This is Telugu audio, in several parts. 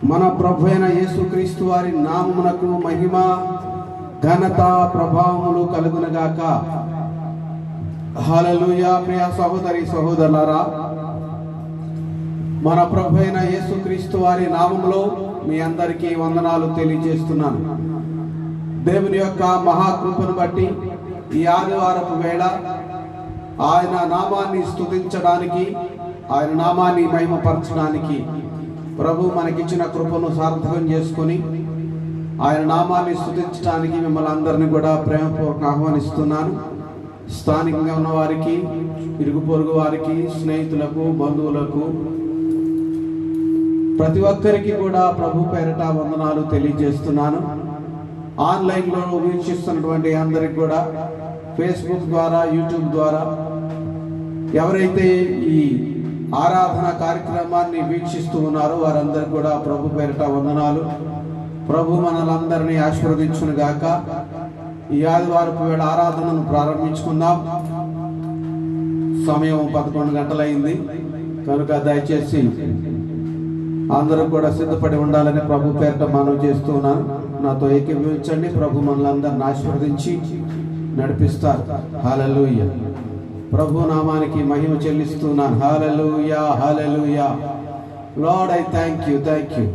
మన ప్రభు అయిన యేసుక్రీస్తు వారి నామమునకు మహిమ ఘనత ప్రభావములు కలుగునగాక. హల్లెలూయా. ప్రియ సహోదరి సహోదరులారా, మన ప్రభు అయిన యేసుక్రీస్తు వారి నామములో మీ అందరికీ వందనాలు తెలియజేస్తున్నాను. దేవుని యొక్క మహాకృపను బట్టి ఈ ఆదివారపు వేళ ఆయన నామాన్ని స్తుతించడానికి, ఆయన నామాన్ని మహిమపరచడానికి ప్రభు మనకిచ్చిన కృపను సార్థకం చేసుకొని ఆయన నామాన్ని స్తుతించడానికి మిమ్మల్ని అందరినీ కూడా ప్రేమపూర్వక ఆహ్వానిస్తున్నాను. స్థానికంగా ఉన్న వారికి, ఇరుగు పొరుగు వారికి, స్నేహితులకు, బంధువులకు, ప్రతి ఒక్కరికి కూడా ప్రభు పేరిట వందనాలు తెలియజేస్తున్నాను. ఆన్లైన్లో వీక్షిస్తున్నటువంటి అందరికి కూడా, ఫేస్బుక్ ద్వారా, యూట్యూబ్ ద్వారా ఎవరైతే ఈ ఆరాధన కార్యక్రమాన్ని వీక్షిస్తూ ఉన్నారో వారందరికీ కూడా ప్రభు పేరిట వందనాలు. ప్రభు మనలందరినీ ఆశీర్వదించును గాక. ఈ ఆదివారపు వేళ ఆరాధనను ప్రారంభించుకుందాం. సమయం 11 గంటలైంది కనుక దయచేసి అందరూ కూడా సిద్ధపడి ఉండాలని ప్రభు పేరిట మనవి చేస్తూ ఉన్నాను. నాతో ఏకీభవించండి. ప్రభు మనలందరిని ఆశీర్వదించి నడిపిస్తారు. హల్లెలూయా. ప్రభు నామానికి మహిమ చెల్లిస్తున్నాను. Hallelujah, hallelujah. Lord, I thank you, thank you.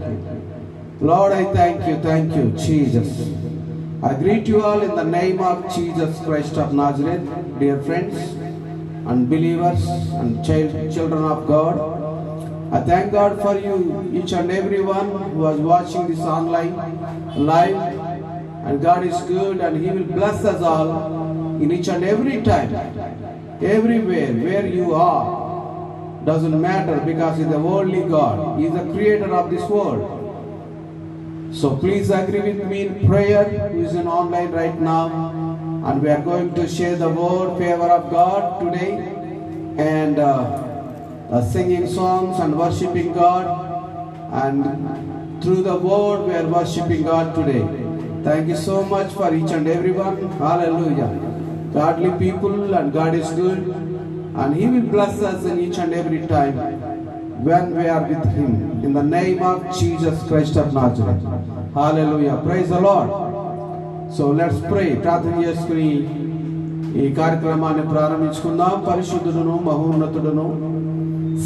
Lord, I thank you, thank you, Jesus. I greet you all in the name of Jesus Christ of Nazareth, dear friends and believers and children of God. I thank God for you, each and everyone who was watching this online live, and God is good and He will bless us all in each and every time, everywhere where you are. Doesn't matter, because He is the only God. He is the creator of this world. So please agree with me in prayer, who is in online right now, and we are going to share the word, favor of God today, and singing songs and worshiping God, and through the word we are worshiping God today. Thank you so much for each and everyone. Hallelujah. Godly people, and God is good, and He will bless us in each and every time when we are with Him, in the name of Jesus Christ of Nazareth. Hallelujah. Praise the Lord. So let's pray. ప్రార్థన చేసుకుని ఈ కార్యక్రమాన్ని ప్రారంభించుకుందాం. పరిశుద్ధుడును, మహోన్నతుడును,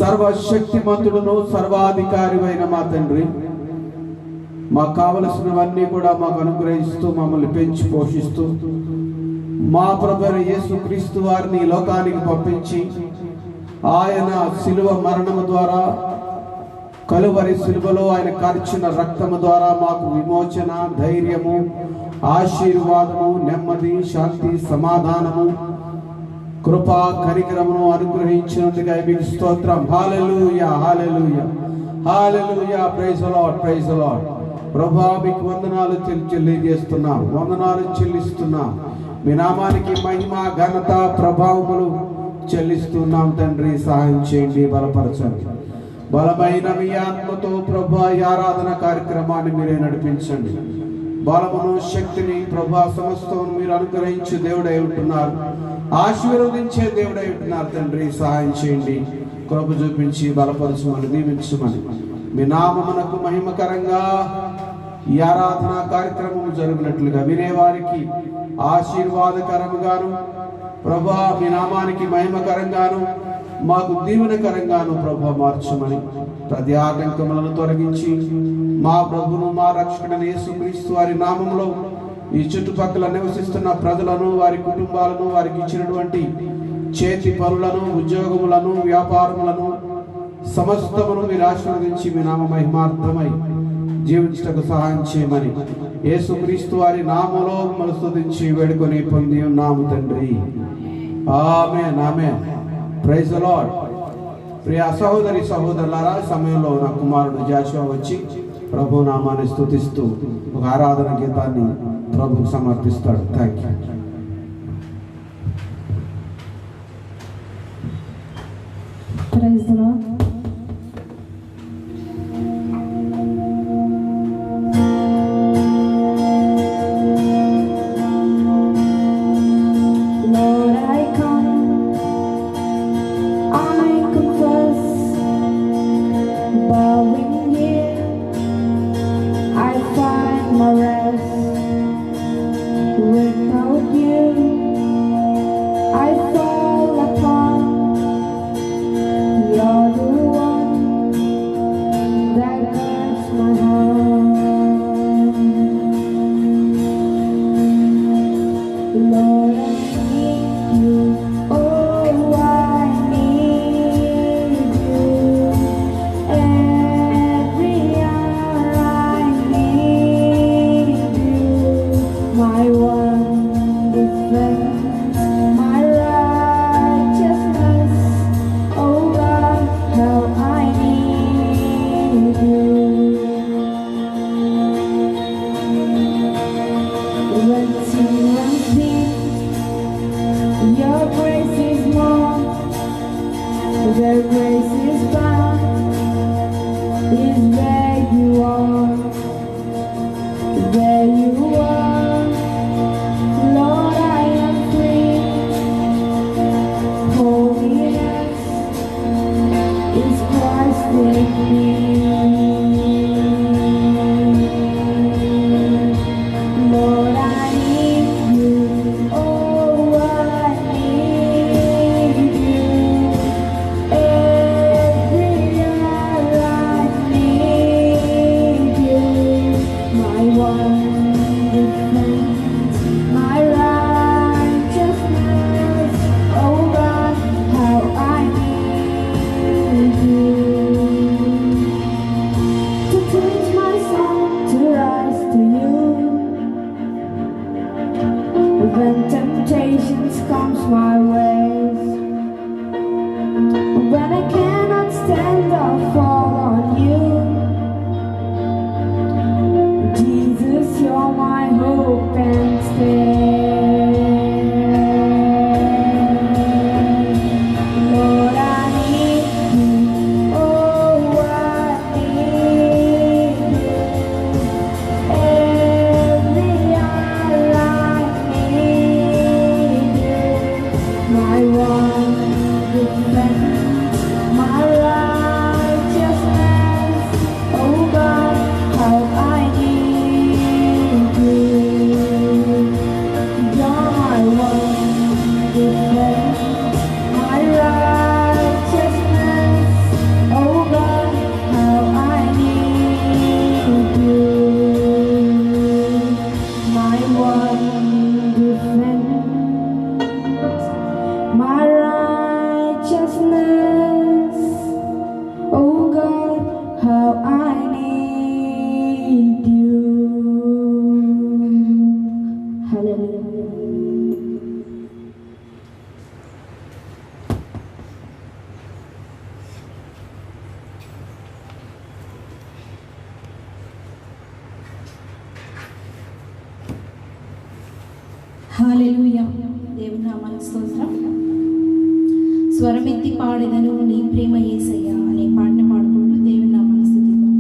సర్వశక్తిమంతుడును, సర్వాధికారి అయిన మా తండ్రి, మాకు కావలసినవన్నీ కూడా మాకు అనుగ్రహిస్తూ, మమ్మల్ని పెంచి పోషిస్తూ, మా ప్రభువైన యేసుక్రీస్తు వారిని లోకానికి పంపించి ఆయన శిలువ మరణము ద్వారా, కలువరి శిలువలో ఆయన కార్చిన రక్తము ద్వారా మాకు విమోచన, ధైర్యము, ఆశీర్వాదము, నెమ్మది, శాంతి, సమాధానము, కృపా, కనికరమును అనుగ్రహించినందుకు మీకు స్తోత్రం. Hallelujah, hallelujah, hallelujah. Praise the lord, praise the lord. ప్రభువా, మీకు వందనాలు తెలియజేస్తున్నాం, వందనాలు చెల్లిస్తున్నాం. మీ నామానికి మహిమ, ఘనత, ప్రభావములు చెల్లిస్తున్నాం తండ్రి. సహాయం చేయండి, బలపరచండి. బలమైన మీ ఆత్మతో ప్రభువా ఈ ఆరాధన కార్యక్రమాన్ని మీరే నడిపించండి. బలమును, శక్తిని ప్రభువా సమస్తం మీరు అనుగ్రహించే దేవుడై ఉంటున్నారు, ఆశీర్వదించే దేవుడై ఉంటున్నారు తండ్రి. సహాయం చేయండి, కృప చూపించి బలపరచమని, దీవించమని. మీ నామమునకు మహిమకరంగా ఈ ఆరాధన కార్యక్రమం జరిగినట్లుగా వినేవారికి ఆశీర్వాదకరముగాను, ప్రభువా మీ నామానికి మహిమకరంగాను, మాకు దీవెనకరంగాను ప్రభువా మార్చమని, ప్రతి ఆటంకములను తొలగించి మా ప్రభును, మా రక్షకుడైన యేసుక్రీస్తు వారి నామములో ఈ చుట్టుపక్కల నివసిస్తున్న ప్రజలను, వారి కుటుంబాలను, వారికి ఇచ్చినటువంటి చేతి పనులను, ఉద్యోగములను, వ్యాపారములను సమస్తమును మీరు ఆశీర్వదించి మీ నామ మహిమార్థమై జీవించటకు సహాయం చేయమని యేసుక్రీస్తు వారి నామములో మిమ్మల్ని స్తుతించి వేడుకొని పొంది ఉన్నాము తండ్రి. Amen, amen. Praise the lord. ప్రియ సహోదరి సహోదరులారా, సమయంలో నా కుమారుడు జాషువా వచ్చి ప్రభు నామాన్ని స్తుతిస్తూ ఒక ఆరాధన గీతాన్ని ప్రభుకు సమర్పిస్తాడు. Thank you. Praise the lord. When someone's deep, your grace is more. Their grace is found is where you are. Where you are, Lord, I am free. Holiness is Christ in me. Lord, I need you. Oh, I need you. Every hour I need you. My one defense, my righteousness. Oh God, how I need you. To teach my soul to rise to you. When temptations comes my ways, when I cannot stand or fall on you, Jesus, you're my hope and stay. Lord, I need you. Oh, I need you. Every hour I need you. My one defense, my righteousness. Oh God, how I need you. You're my one defense, my righteousness. Oh God, how I need you. My one defense, my righteousness. Oh God, how I need you. Hallelujah. హల్లెలూయా. దేవుని నామానికి స్తోత్రం. స్వరమెత్తి పాడెదను నీ ప్రేమ యేసయ్యా అనే పాటను పాడుకుంటూ దేవుని నామాన్ని స్తుతిద్దాం.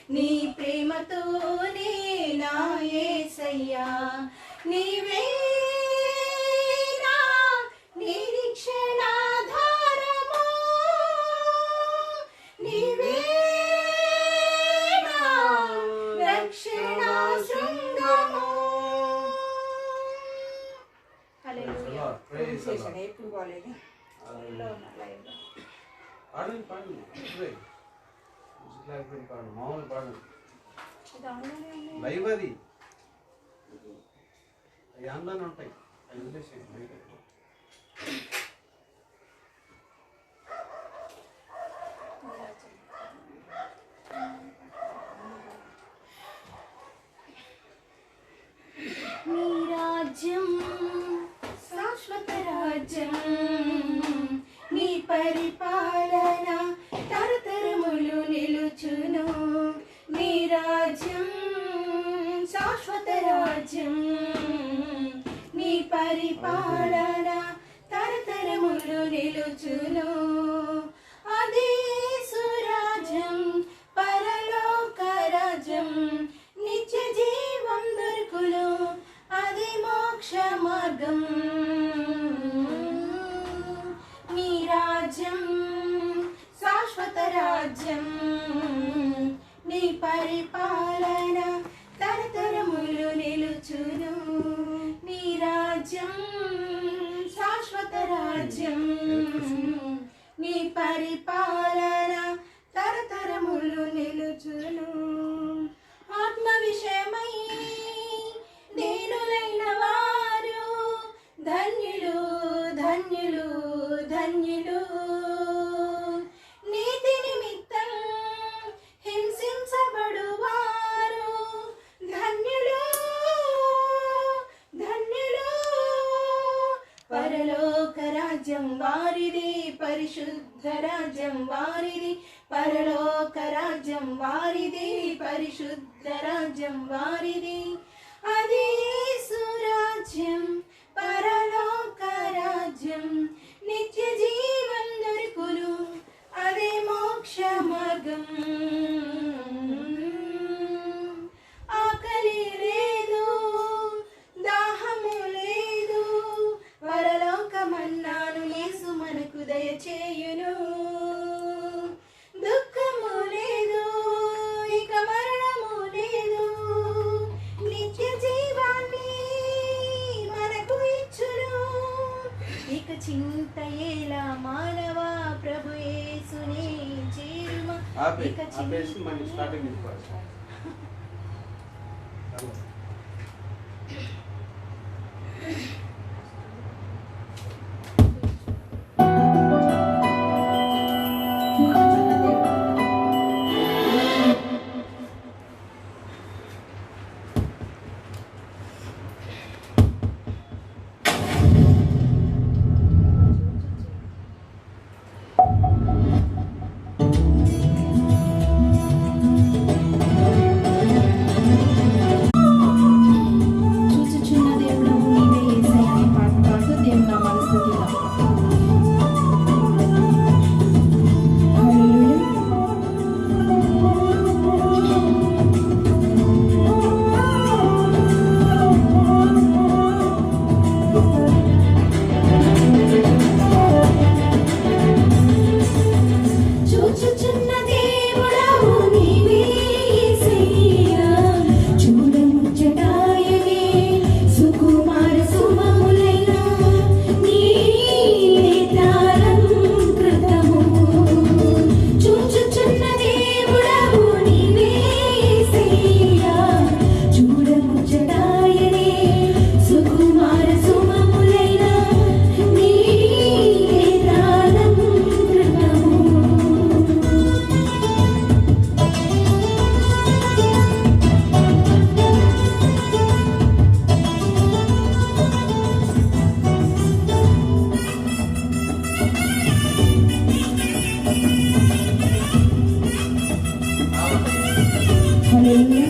నీ ప్రేమతోనే నా యేసయ్యా నీవే నా నిరీక్షణాధారము నీవే నా రక్షణ శృంగము హల్లెలూయా ఎప్పుడు బాలేదు మామూలు పాడండి లైవ్ అది అవి అందనే ఉంటాయి అవి వదిలేసేయండి. నీ రాజ్యం శాశ్వత రాజ్యం నీ పరిపాలన తరతరములు నిలుచును నీ రాజ్యం శాశ్వత రాజ్యం నీ పరిపాలన తరతరములు నిలుచును అదే సురాజ్యం పరలోక రాజ్యం నిత్య జీవం దొరుకును అది మోక్ష మార్గం నీ రాజ్యం శాశ్వత రాజ్యం నీ పరిపాలన తరతరములు నిలుచును నీ రాజ్యం శాశ్వత రాజ్యం నీ పరిపాలన తరతరములు నిలుచును ఆత్మ విషయమై దీనులైన వారు ధన్యులు ధన్యులు ధన్యులు నీతి నిమిత్తం హింసించబడువారు ధన్యులు ధన్యులు పరలోక రాజ్యం వారిది పరిశుద్ధ రాజ్యం వారిది పరలోక రాజ్యం వారిది పరిశుద్ధ రాజ్యం వారిది అదే సురాజ్యం పరలోక రాజ్యం నిత్య జీవం దొరుకును అదే మోక్ష మార్గం ఆకలి లేదు దాహము లేదు పరలోకమన్నాను యేసు మనకు దయచేయును దుఃఖము లేదు ఇక మరణము లేదు నిత్య జీవాన్ని మనకు ఇచ్చును ఇక చింత ఎలా మానవా ప్రభు యేసునే చేరుమా ఇక చూచుచున్న దేవుడు నీవే యేసయ్యా అనే పాట పాడుతూ దేవుని నామాన్ని స్తుతిద్దాం. హల్లెలూయా. చూచుచున్న దేవుడవు నీవే యేసయ్యా చూడముచ్చటాయనే సుకుమార సుమములైన నీ నేత్రాలంకృతము చూచుచున్న దేవుడవు నీవే యేసయ్యా చూడముచ్చటాయనే సుకుమార సుమములైన నీ నేత్రాలంకృతము హల్లెలూయా.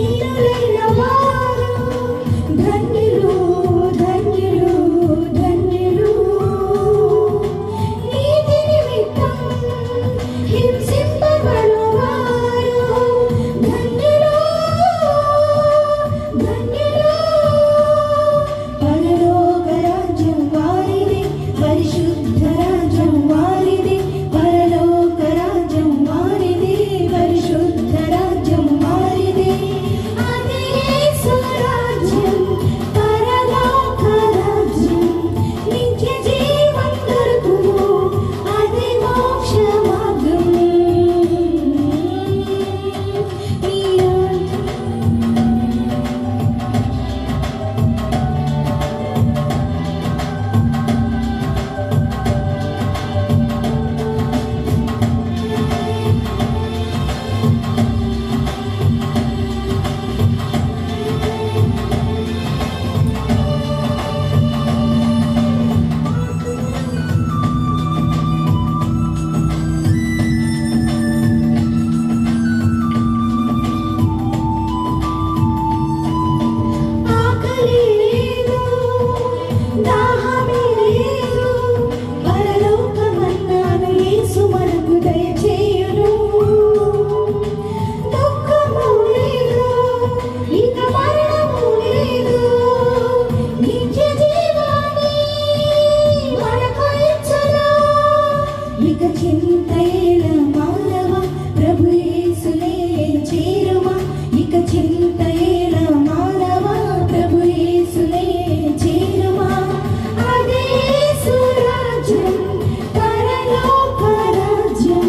దీనులైన వారు ధన్యులు ధన్యులు ధన్యులు. నీతి నిమిత్తం హింసింపబడువారు ధన్యులు ధన్యులు. పరలోక రాజ్యం వారిది, పరిశుద్ధ రాజ్యం వారిది. పరలోక రాజ్యం వారిది, పరిశుద్ధ రాజ్యం వారిది. అదే స్వరాజ్యం, పరలోక రాజ్యం, నిత్య జీవం దొరుకును, అదే మోక్ష మార్గం. ఈ ఆకలి లేదు, దాహమే లేదు, పరలోకమన్నాను యేసు మనకు దయచేయును. దుఃఖము లేదు, ఇక మరణము లేదు, నిత్య జీవాన్ని మనకు ఇచ్చును. ఇక చింతయేల మానవ, ప్రభు యేసునే చేరుమా. ఇక చింతయేల మానవ, ప్రభు యేసునే చేరుమా. అదే సురాజ్యం, పరలోక రాజ్యం,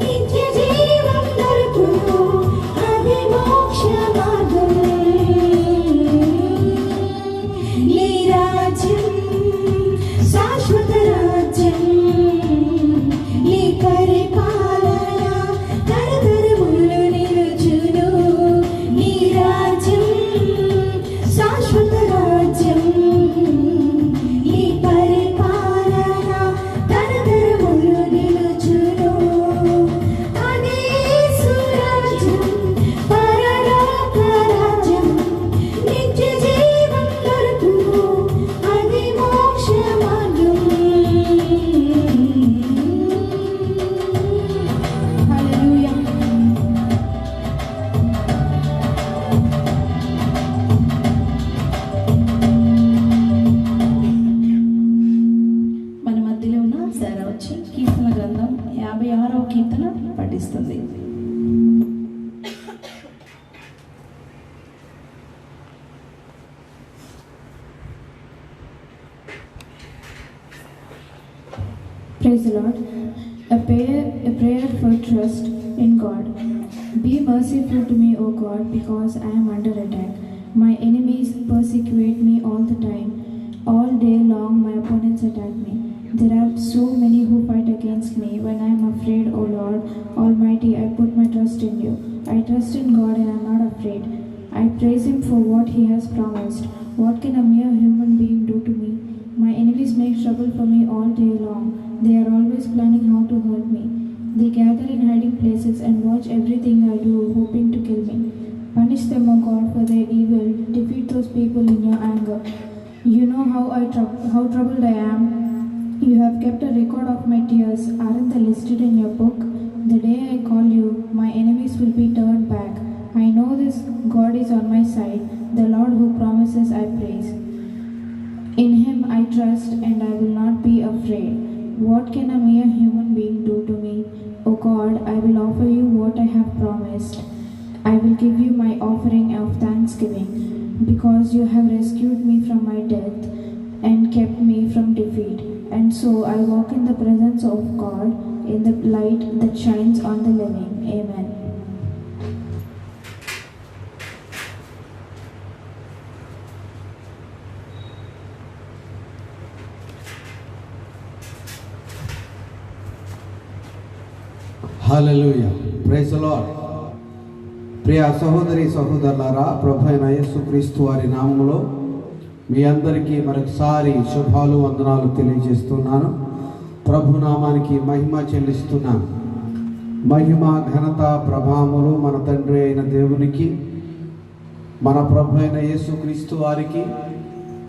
నిత్య జీవం దొరుకును, అదే మోక్ష మార్గం. నీ రాజ్యం శాశ్వత రాజ్యం, నీ పరిపాలన తరతరములు నిలుచును. నీ రాజ్యం శాశ్వత రాజ్యం, నీ పరిపాలన తరతరములు నిలుచును. అదే సురాజ్యం, పరలోక రాజ్యం, నిత్య జీవం దొరుకును, అదే మోక్ష మార్గం. హల్లెలూయా. మన మధ్యలో ఉన్న సారా వచ్చి కీర్తన గ్రంథం 56వ కీర్తన పఠిస్తుంది. Praise the Lord. A prayer for trust in God. Be merciful to me, O God, because I am under attack. My enemies persecute me all the time. All day long my opponents attack me. There are so many who fight against me. When I am afraid, O Lord Almighty, I put my trust in you. I trust in God and I am not afraid. I praise him for what he has promised. What can a mere human being do to me? My enemies make trouble for me all day long. They are always planning how to hurt me. They gather in hiding places and watch everything I do, hoping to kill me. Punish them, O God, for their evil. Defeat those people in your anger. You know how troubled I am. You have kept a record of my tears. Aren't they listed in your book? The day I call you, my enemies will be turned back. I know this God is on my side. The Lord who promises I praise. In him I trust and I will not be afraid. What can a mere human being do to me? O God, I will offer you what I have promised. I will give you my offering of thanksgiving, because you have rescued me from my death and kept me from defeat. And so I walk in the presence of God in the light that shines on the living. Amen. Hallelujah. Praise the lord. ప్రియ సహోదరి సహోదరులారా, ప్రభు అయిన యేసుక్రీస్తు వారి నామములో మీ అందరికీ మరొకసారి శుభాలు వందనాలు తెలియజేస్తున్నాను. ప్రభు నామానికి మహిమ చెల్లిస్తున్నాను. మహిమ ఘనత ప్రభావములు మన తండ్రి అయిన దేవునికి మన ప్రభు అయిన యేసుక్రీస్తు వారికి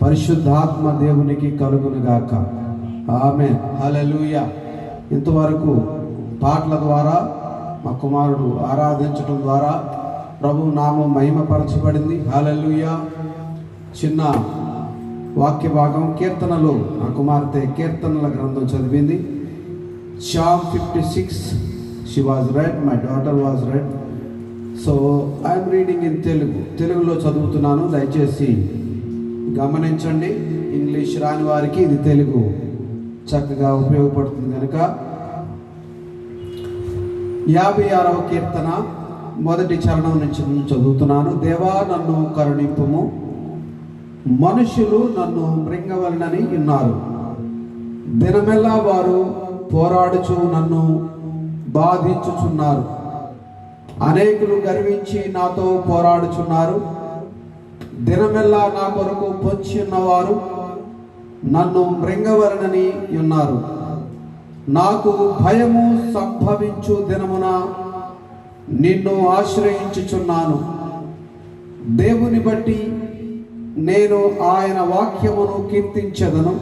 పరిశుద్ధాత్మ దేవునికి కలుగునుగాక. ఆమేన్. హల్లెలూయా. ఇంతవరకు పాటల ద్వారా మా కుమారుడు ఆరాధించడం ద్వారా ప్రభు నామం మహిమపరచబడింది. హల్లెలూయా. చిన్న వాక్య భాగం కీర్తనలు, నా కుమార్తె కీర్తనల గ్రంథం చదివింది. Psalm 56 she was read, my daughter was read. So I am reading in తెలుగులో చదువుతున్నాను, దయచేసి గమనించండి. ఇంగ్లీష్ రాని వారికి ఇది తెలుగు చక్కగా ఉపయోగపడుతుంది కనుక. 56వ కీర్తన మొదటి చరణం నుంచి చదువుతున్నాను. దేవా నన్ను కరుణింపుము, మనుషులు నన్ను మృంగవలనని ఉన్నారు. దినమెల్లా వారు పోరాడుచు నన్ను బాధించుచున్నారు. అనేకులు గర్వించి నాతో పోరాడుచున్నారు. దినమెల్లా నా కొరకు పొంచి ఉన్నవారు నన్ను మృంగవలనని ఉన్నారు. నాకు భయము సంభవించు దినమున నిన్ను ఆశ్రయించుచున్నాను. దేవుని బట్టి నేను ఆయన వాక్యమును కీర్తించెదను.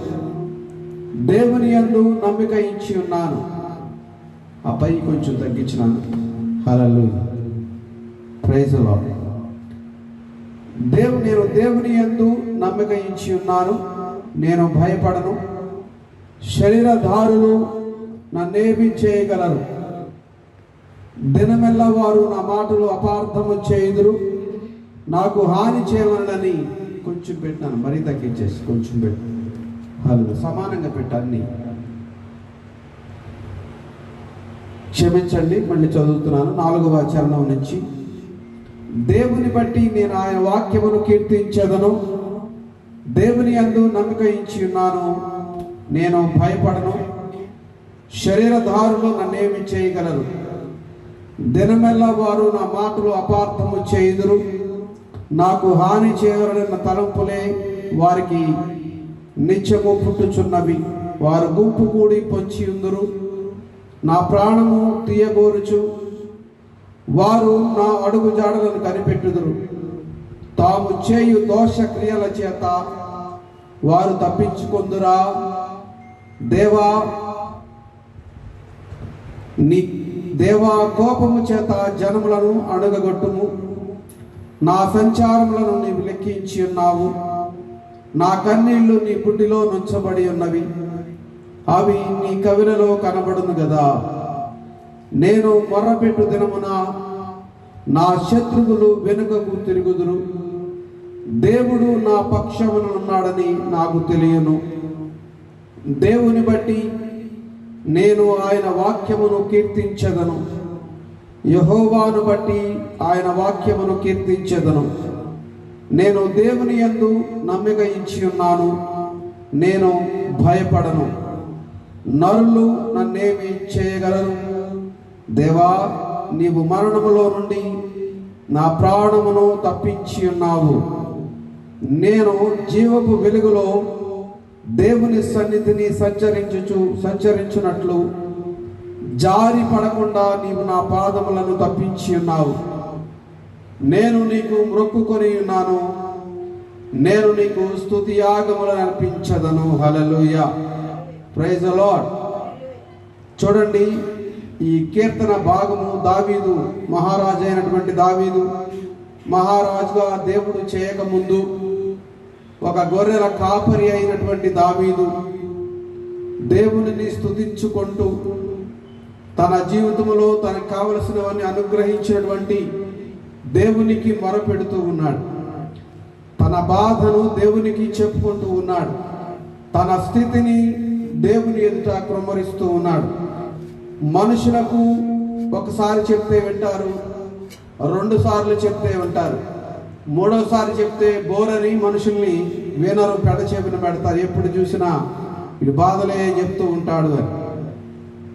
దేవుని యందు నమ్మిక ఇచ్చి ఉన్నాను. ఆ పై కొంచెం తగ్గించినాను. హల్లెలూయా. Praise the lord. నేను దేవుని యందు నమ్మిక ఇచ్చి ఉన్నాను, నేను భయపడను. శరీరధారులు నన్నేమి చేయగలరు? దినమెల్ల వారు నా మాటలు అపార్థము చేయుదురు. నాకు హాని చేయవలనని కొంచెం పెట్టాను, మరీ తగ్గించేసి కొంచెం పెట్టు. హల్లెలూయా. సమానంగా పెట్టాన్ని క్షమించండి. మళ్ళీ చదువుతున్నాను 4వ చరణం నుంచి. దేవుని బట్టి నేను ఆయన వాక్యమును కీర్తించెదను. దేవుని యందు నమ్మిక ఇచ్చి ఉన్నాను, నేను భయపడను. శరీరధారులు నన్నేమి చేయగలరు? దినమెల్ల వారు నా మాటలు అపార్థము చేయుదురు. నాకు హాని చేయవలన తలంపులే వారికి నిత్యము పుట్టుచున్నవి. వారు గుంపు కూడి పొంచి ఉందురు, నా ప్రాణము తీయబోరుచు. వారు నా అడుగు జాడలను కనిపెట్టుదురు. తాము చేయు దోష క్రియల చేత వారు తప్పించుకొందురా. దేవా కోపము చేత జనములను అణగగొట్టుము. నా సంచారములను నీవు లెక్కించి ఉన్నావు. నా కన్నీళ్లు నీ బుడ్డిలో నుంచబడి ఉన్నవి, అవి నీ కవిలలో కనబడును గదా. నేను మొర్రపెట్టు దినమున నా శత్రువులు వెనుకకు తిరుగుదురు. దేవుడు నా పక్షమున ఉన్నాడని నాకు తెలియను. దేవుని బట్టి నేను ఆయన వాక్యమును కీర్తించెదను. యెహోవాను బట్టి ఆయన వాక్యమును కీర్తించెదను. నేను దేవుని యందు నమ్మిక ఇచ్చి ఉన్నాను, నేను భయపడను. నరులు నన్నేమి చేయగలరు? దేవా, నీవు మరణములో నుండి నా ప్రాణమును తప్పించి ఉన్నావు. నేను జీవపు వెలుగులో దేవుని సన్నిధిని సంచరించున్నట్లు జారి పడకుండా నీవు నా పాదములను తప్పించి ఉన్నావు. నేను నీకు మొక్కుకొని ఉన్నాను, నేను నీకు స్తుతి యాగములను అర్పించదను. హల్లెలూయా. Praise the lord. చూడండి, ఈ కీర్తన భాగము దావీదు మహారాజు అయినటువంటి దావీదు మహారాజుగా దేవుడు చేయకముందు ఒక గొర్రెల కాపరి అయినటువంటి దావీదు దేవునిని స్తుతించుకుంటూ తన జీవితంలో తనకు కావలసినవన్నీ అనుగ్రహించినటువంటి దేవునికి మొరపెడుతూ ఉన్నాడు. తన బాధను దేవునికి చెప్పుకుంటూ ఉన్నాడు. తన స్థితిని దేవుని ఎదుట క్రమరిస్తూ ఉన్నాడు. మనుషులకు ఒకసారి చెప్తే వింటారు, 2 సార్లు చెప్తే వింటారు, 3వ సారి చెప్తే బోరని మనుషుల్ని వినరు, పెడచెవిన పెడతారు. ఎప్పుడు చూసినా ఇది బాధలే చెప్తూ ఉంటాడు అని.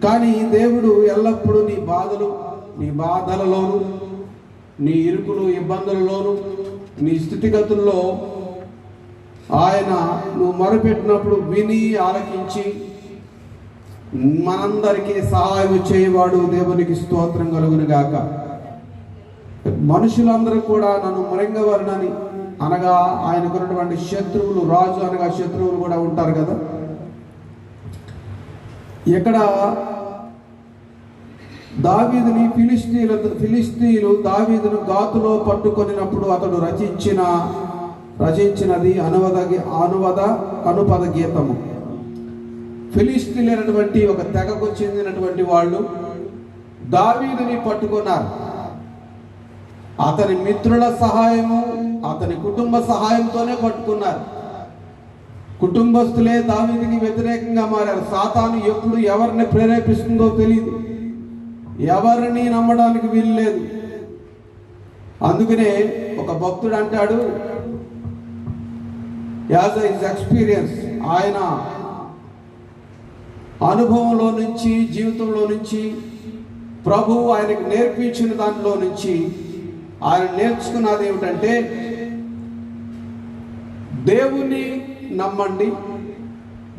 కానీ దేవుడు ఎల్లప్పుడూ నీ బాధలలోను, నీ ఇరుకులు ఇబ్బందులలోను, నీ స్థితిగతుల్లో ఆయన నువ్వు మొరపెట్టినప్పుడు విని ఆలకించి మనందరికీ సహాయం చేయవాడు. దేవునికి స్తోత్రం కలుగును గాక. మనుషులందరూ కూడా నన్ను మృంగవలనని, అనగా ఆయనకున్నటువంటి శత్రువులు, రాజు అనగా శత్రువులు కూడా ఉంటారు కదా. ఇక్కడ దావీదుని ఫిలిష్తీయులు దావీదును గాతులో పట్టుకొనినప్పుడు అతడు రచించినది అనుపద గీతము. ఫిలిష్తీయులైనటువంటి ఒక తెగకు చెందినటువంటి వాళ్ళు దావీదుని పట్టుకున్నారు. అతని మిత్రుల సహాయము, అతని కుటుంబ సహాయంతోనే పట్టుకున్నారు. కుటుంబస్తులే దావీదుకి వ్యతిరేకంగా మారారు. సాతాను ఎప్పుడు ఎవరిని ప్రేరేపిస్తుందో తెలియదు, ఎవరిని నమ్మడానికి వీలు లేదు. అందుకనే ఒక భక్తుడు అంటాడు, యాజ్ హిస్ ఎక్స్పీరియన్స్, ఆయన అనుభవంలో నుంచి, జీవితంలో నుంచి, ప్రభువు ఆయనకు నేర్పించిన దానిలో నుంచి ఆయన నేర్చుకున్నది ఏమిటంటే, దేవుని నమ్మండి,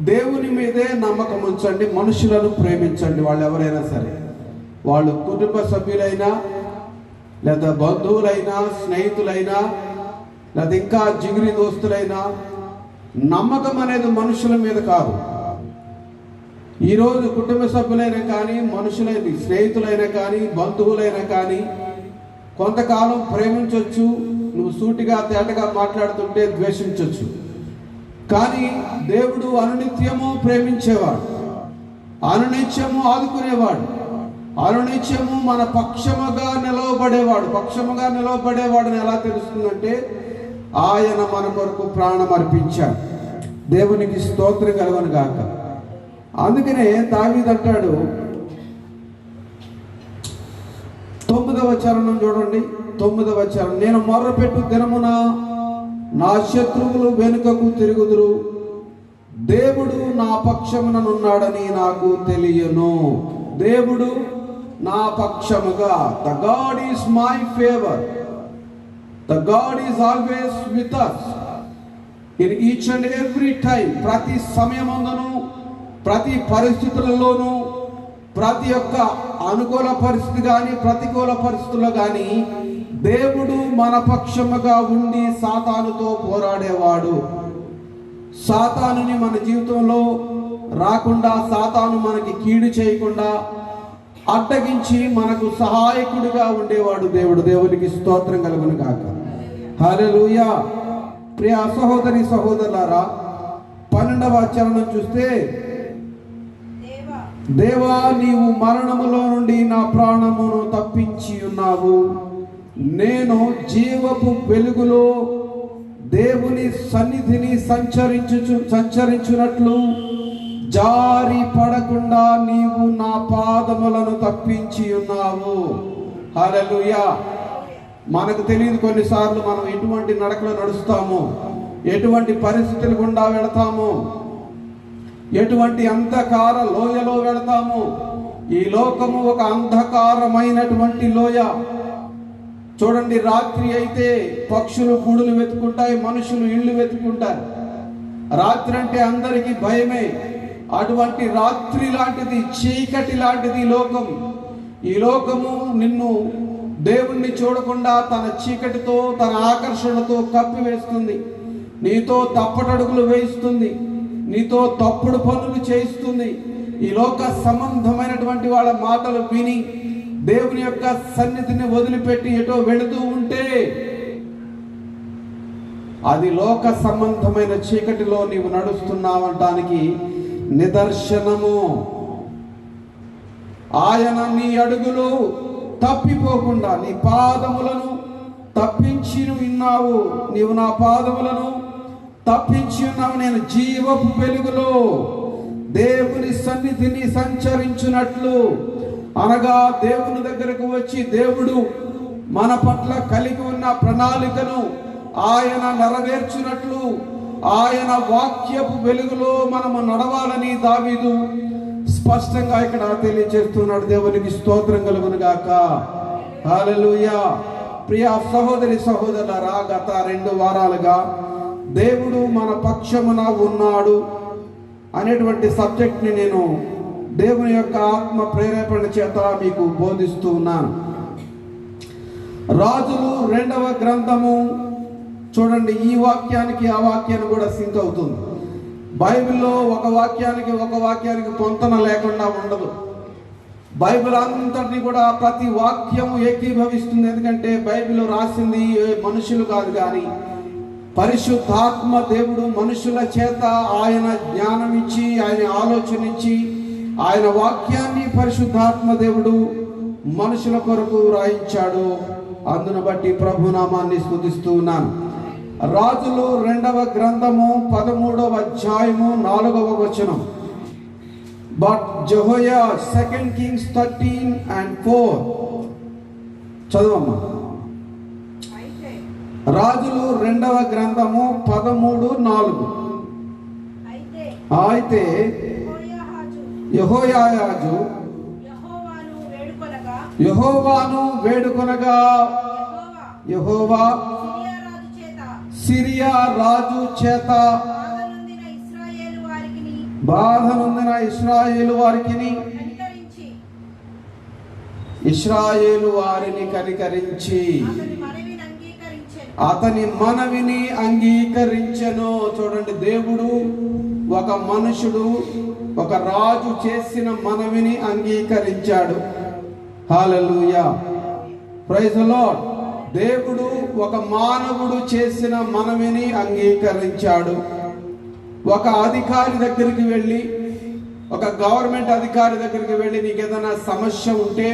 దేవుని మీదే నమ్మకం ఉంచండి, మనుషులను ప్రేమించండి. వాళ్ళు ఎవరైనా సరే, వాళ్ళు కుటుంబ సభ్యులైనా, లేదా బంధువులైనా, స్నేహితులైనా, లేదా ఇంకా జిగిరి దోస్తులైనా, నమ్మకం అనేది మనుషుల మీద కాదు. ఈరోజు కుటుంబ సభ్యులైనా కానీ, మనుషులైన స్నేహితులైనా కానీ, బంధువులైనా కానీ కొంతకాలం ప్రేమించవచ్చు, నువ్వు సూటిగా తేటగా మాట్లాడుతుంటే ద్వేషించవచ్చు. కానీ దేవుడు అనునిత్యము ప్రేమించేవాడు, అనునిత్యము ఆదుకునేవాడు, అనునిత్యము మన పక్షముగా నిలవబడేవాడు. పక్షముగా నిలవబడేవాడని ఎలా తెలుస్తుందంటే, ఆయన మన కొరకు ప్రాణం అర్పించాడు. దేవునికి స్తోత్రం కలుగును గాక. అందుకనే దావీదు అంటాడు, 9వ చరణం చూడండి, 9వ చరణం, నేను మొర్రపెట్టు దినమున నా శత్రువులు వెనుకకు తిరుగుదురు, దేవుడు నా పక్షముననున్నాడని నాకు తెలియను. దేవుడు నా పక్షముగా, the God is my favour, the God is always with us in each and every time. ప్రతి సమయమందును, ప్రతి పరిస్థితులలోనూ, ప్రతి ఒక్క అనుకూల పరిస్థితి కానీ, ప్రతికూల పరిస్థితుల్లో కానీ దేవుడు మన పక్షముగా ఉండి సాతానుతో పోరాడేవాడు. సాతానుని మన జీవితంలో రాకుండా, సాతాను మనకి కీడు చేయకుండా అడ్డగించి మనకు సహాయకుడిగా ఉండేవాడు దేవుడు. దేవునికి స్తోత్రం కలుగును గాక. హల్లెలూయా. ప్రియ సహోదరి సహోదరులారా, 12వ చరణం చూస్తే, దేవా నీవు మరణములో నుండి నా ప్రాణమును తప్పించి ఉన్నావు, నేను జీవపు వెలుగులో దేవుని సన్నిధిని సంచరించున్నట్లు జారి పడకుండా నీవు నా పాదములను తప్పించి ఉన్నావు. హల్లెలూయా. మనకు తెలియదు కొన్నిసార్లు మనం ఎటువంటి నడకలు నడుస్తాము, ఎటువంటి పరిస్థితులు గుండా వెళతాము, ఎటువంటి అంధకార లోయలో వెళతాము. ఈ లోకము ఒక అంధకారమైనటువంటి లోయ. చూడండి, రాత్రి అయితే పక్షులు గూడులు వెతుకుంటాయి, మనుషులు ఇళ్ళు వెతుకుంటారు. రాత్రి అంటే అందరికీ భయమే. అటువంటి రాత్రి లాంటిది, చీకటి లాంటిది లోకం. ఈ లోకము నిన్ను దేవుణ్ణి చూడకుండా తన చీకటితో, తన ఆకర్షణతో కప్పివేస్తుంది. నీతో తప్పటడుగులు వేయిస్తుంది, నీతో తప్పుడు పనులు చేయిస్తుంది. ఈ లోక సంబంధమైనటువంటి వాళ్ళ మాటలు విని దేవుని యొక్క సన్నిధిని వదిలిపెట్టి ఎటో వెళుతూ ఉంటే అది లోక సంబంధమైన చీకటిలో నీవు నడుస్తున్నావంటానికి నిదర్శనము. ఆయన నీ అడుగులు తప్పిపోకుండా నీ పాదములను తప్పించి ఉన్నావు. నీవు నా పాదములను తప్పించి ఉన్నావు. నేను జీవపు వెలుగులో దేవుని సన్నిధిని సంచరించున్నట్లు, అనగా దేవుని దగ్గరకు వచ్చి దేవుడు మన పట్ల కలిగి ఉన్న ప్రణాళికను ఆయన నెరవేర్చినట్లు, ఆయన వాక్యపు వెలుగులో మనము నడవాలని దావీదు స్పష్టంగా ఇక్కడ తెలియజేస్తున్నాడు. దేవునికి స్తోత్రం కలుగును గాక. హల్లెలూయా. ప్రియ సహోదరి సహోదరులారా, గత 2 వారాలుగా దేవుడు మన పక్షమున ఉన్నాడు అనేటువంటి సబ్జెక్ట్ని నేను దేవుని యొక్క ఆత్మ ప్రేరేపణ చేత మీకు బోధిస్తూ ఉన్నాను. రాజులు 2వ గ్రంథము చూడండి. ఈ వాక్యానికి ఆ వాక్యాన్ని కూడా సింక్ అవుతుంది. బైబిల్లో ఒక వాక్యానికి పొంతన లేకుండా ఉండదు. బైబిల్ అంతటిని కూడా ప్రతి వాక్యం ఏకీభవిస్తుంది. ఎందుకంటే బైబిల్ రాసింది మనుషులు కాదు, కానీ పరిశుద్ధాత్మ దేవుడు మనుషుల చేత ఆయన జ్ఞానం ఇచ్చి, ఆయన ఆలోచన ఇచ్చి, ఆయన వాక్యాన్ని పరిశుద్ధాత్మ దేవుడు మనుషుల కొరకు రాయించాడు. అందును బట్టి ప్రభునామాన్ని స్తుతిస్తూ ఉన్నాను. రాజులు 2వ గ్రంథము 13వ అధ్యాయము 4వ వచనం. బట్ జెహోయా 2 Kings 13:4 చదవమ్మా. రాజులు 2వ గ్రంథము 13:4. అయితే యెహోయాహాజు యెహోవాను వేడుకొనగా యెహోవా సిరియా రాజు చేత బాధనొందిన ఇశ్రాయేలు వారిని కనికరించి అతని మనవిని అంగీకరించెను. చూడండి, దేవుడు ఒక మనుషుడు, ఒక రాజు చేసిన మనవిని అంగీకరించాడు. హల్లెలూయా, ప్రైజ్ ది లార్డ్. దేవుడు ఒక మానవుడు చేసిన మనవిని అంగీకరించాడు. ఒక అధికారి దగ్గరికి వెళ్ళి, ఒక గవర్నమెంట్ అధికారి దగ్గరికి వెళ్ళి నీకు ఏదైనా సమస్య ఉంటే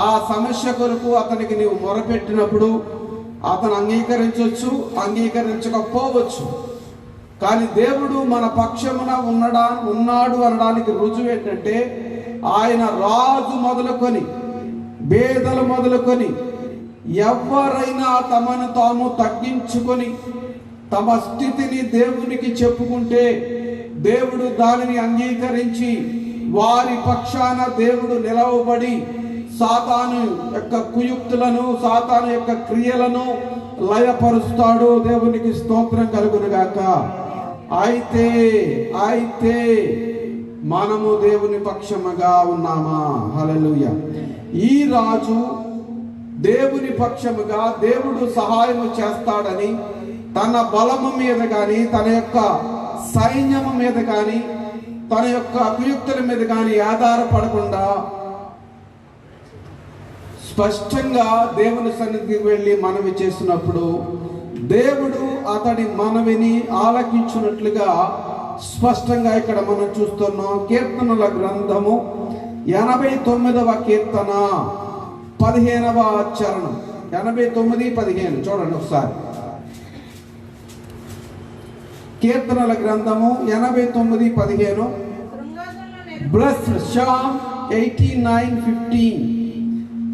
ఆ సమస్య కొరకు అతనికి నీవు మొరపెట్టినప్పుడు అతను అంగీకరించవచ్చు, అంగీకరించకపోవచ్చు. కానీ దేవుడు మన పక్షమున ఉన్నాడు అనడానికి రుజువు ఏంటంటే, ఆయన రాజు మొదలుకొని పేదలు మొదలుకొని ఎవరైనా తమను తాము తగ్గించుకొని తమ స్థితిని దేవునికి చెప్పుకుంటే దేవుడు దానిని అంగీకరించి వారి పక్షాన దేవుడు నిలవబడి సాతాను యొక్క కుయుక్తులను, సాతాను యొక్క క్రియలను లయపరుస్తాడు. దేవునికి స్తోత్రం కలుగునుగాక. అయితే మనము దేవుని పక్షముగా ఉన్నామా? హల్లెలూయా. ఈ రాజు దేవుని పక్షముగా దేవుడు సహాయము చేస్తాడని తన బలము మీద కానీ, తన యొక్క సైన్యము మీద కానీ, తన యొక్క కుయుక్తుల మీద కానీ ఆధారపడకుండా స్పష్టంగా దేవుని సన్నిధికి వెళ్ళి మనవి చేసినప్పుడు దేవుడు అతడి మనవిని ఆలకించినట్లుగా స్పష్టంగా ఇక్కడ మనం చూస్తున్నాం. కీర్తనల గ్రంథము 89వ కీర్తన 15వ చరణం. 89:15 చూడండి ఒకసారి. కీర్తనల గ్రంథము 89:15. Blessed Psalm 89:15.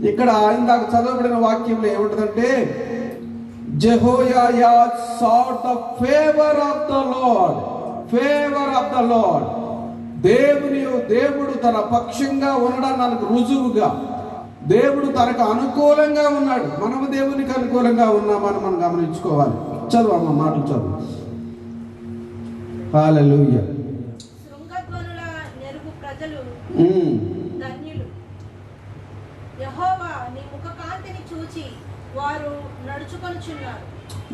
ఇక్కడ ఇందాక చదవబడిన వాక్యంలో ఏముంటుందంటే, జెహోయాహా sought the favor of the Lord. దేవుడు తన పక్షంగా ఉండడానికి రుజువుగా దేవుడు తనకు అనుకూలంగా ఉన్నాడు. మనము దేవునికి అనుకూలంగా ఉన్నామని మనం గమనించుకోవాలి. చదువు మాటలు చదువు. హల్లెలూయా. శృంగధ్వనుల నెరుగు ప్రజలు ధన్యులు. యెహోవా నీ ముఖకాంతిని చూచి వారు నడుచుకొనుచున్నారు.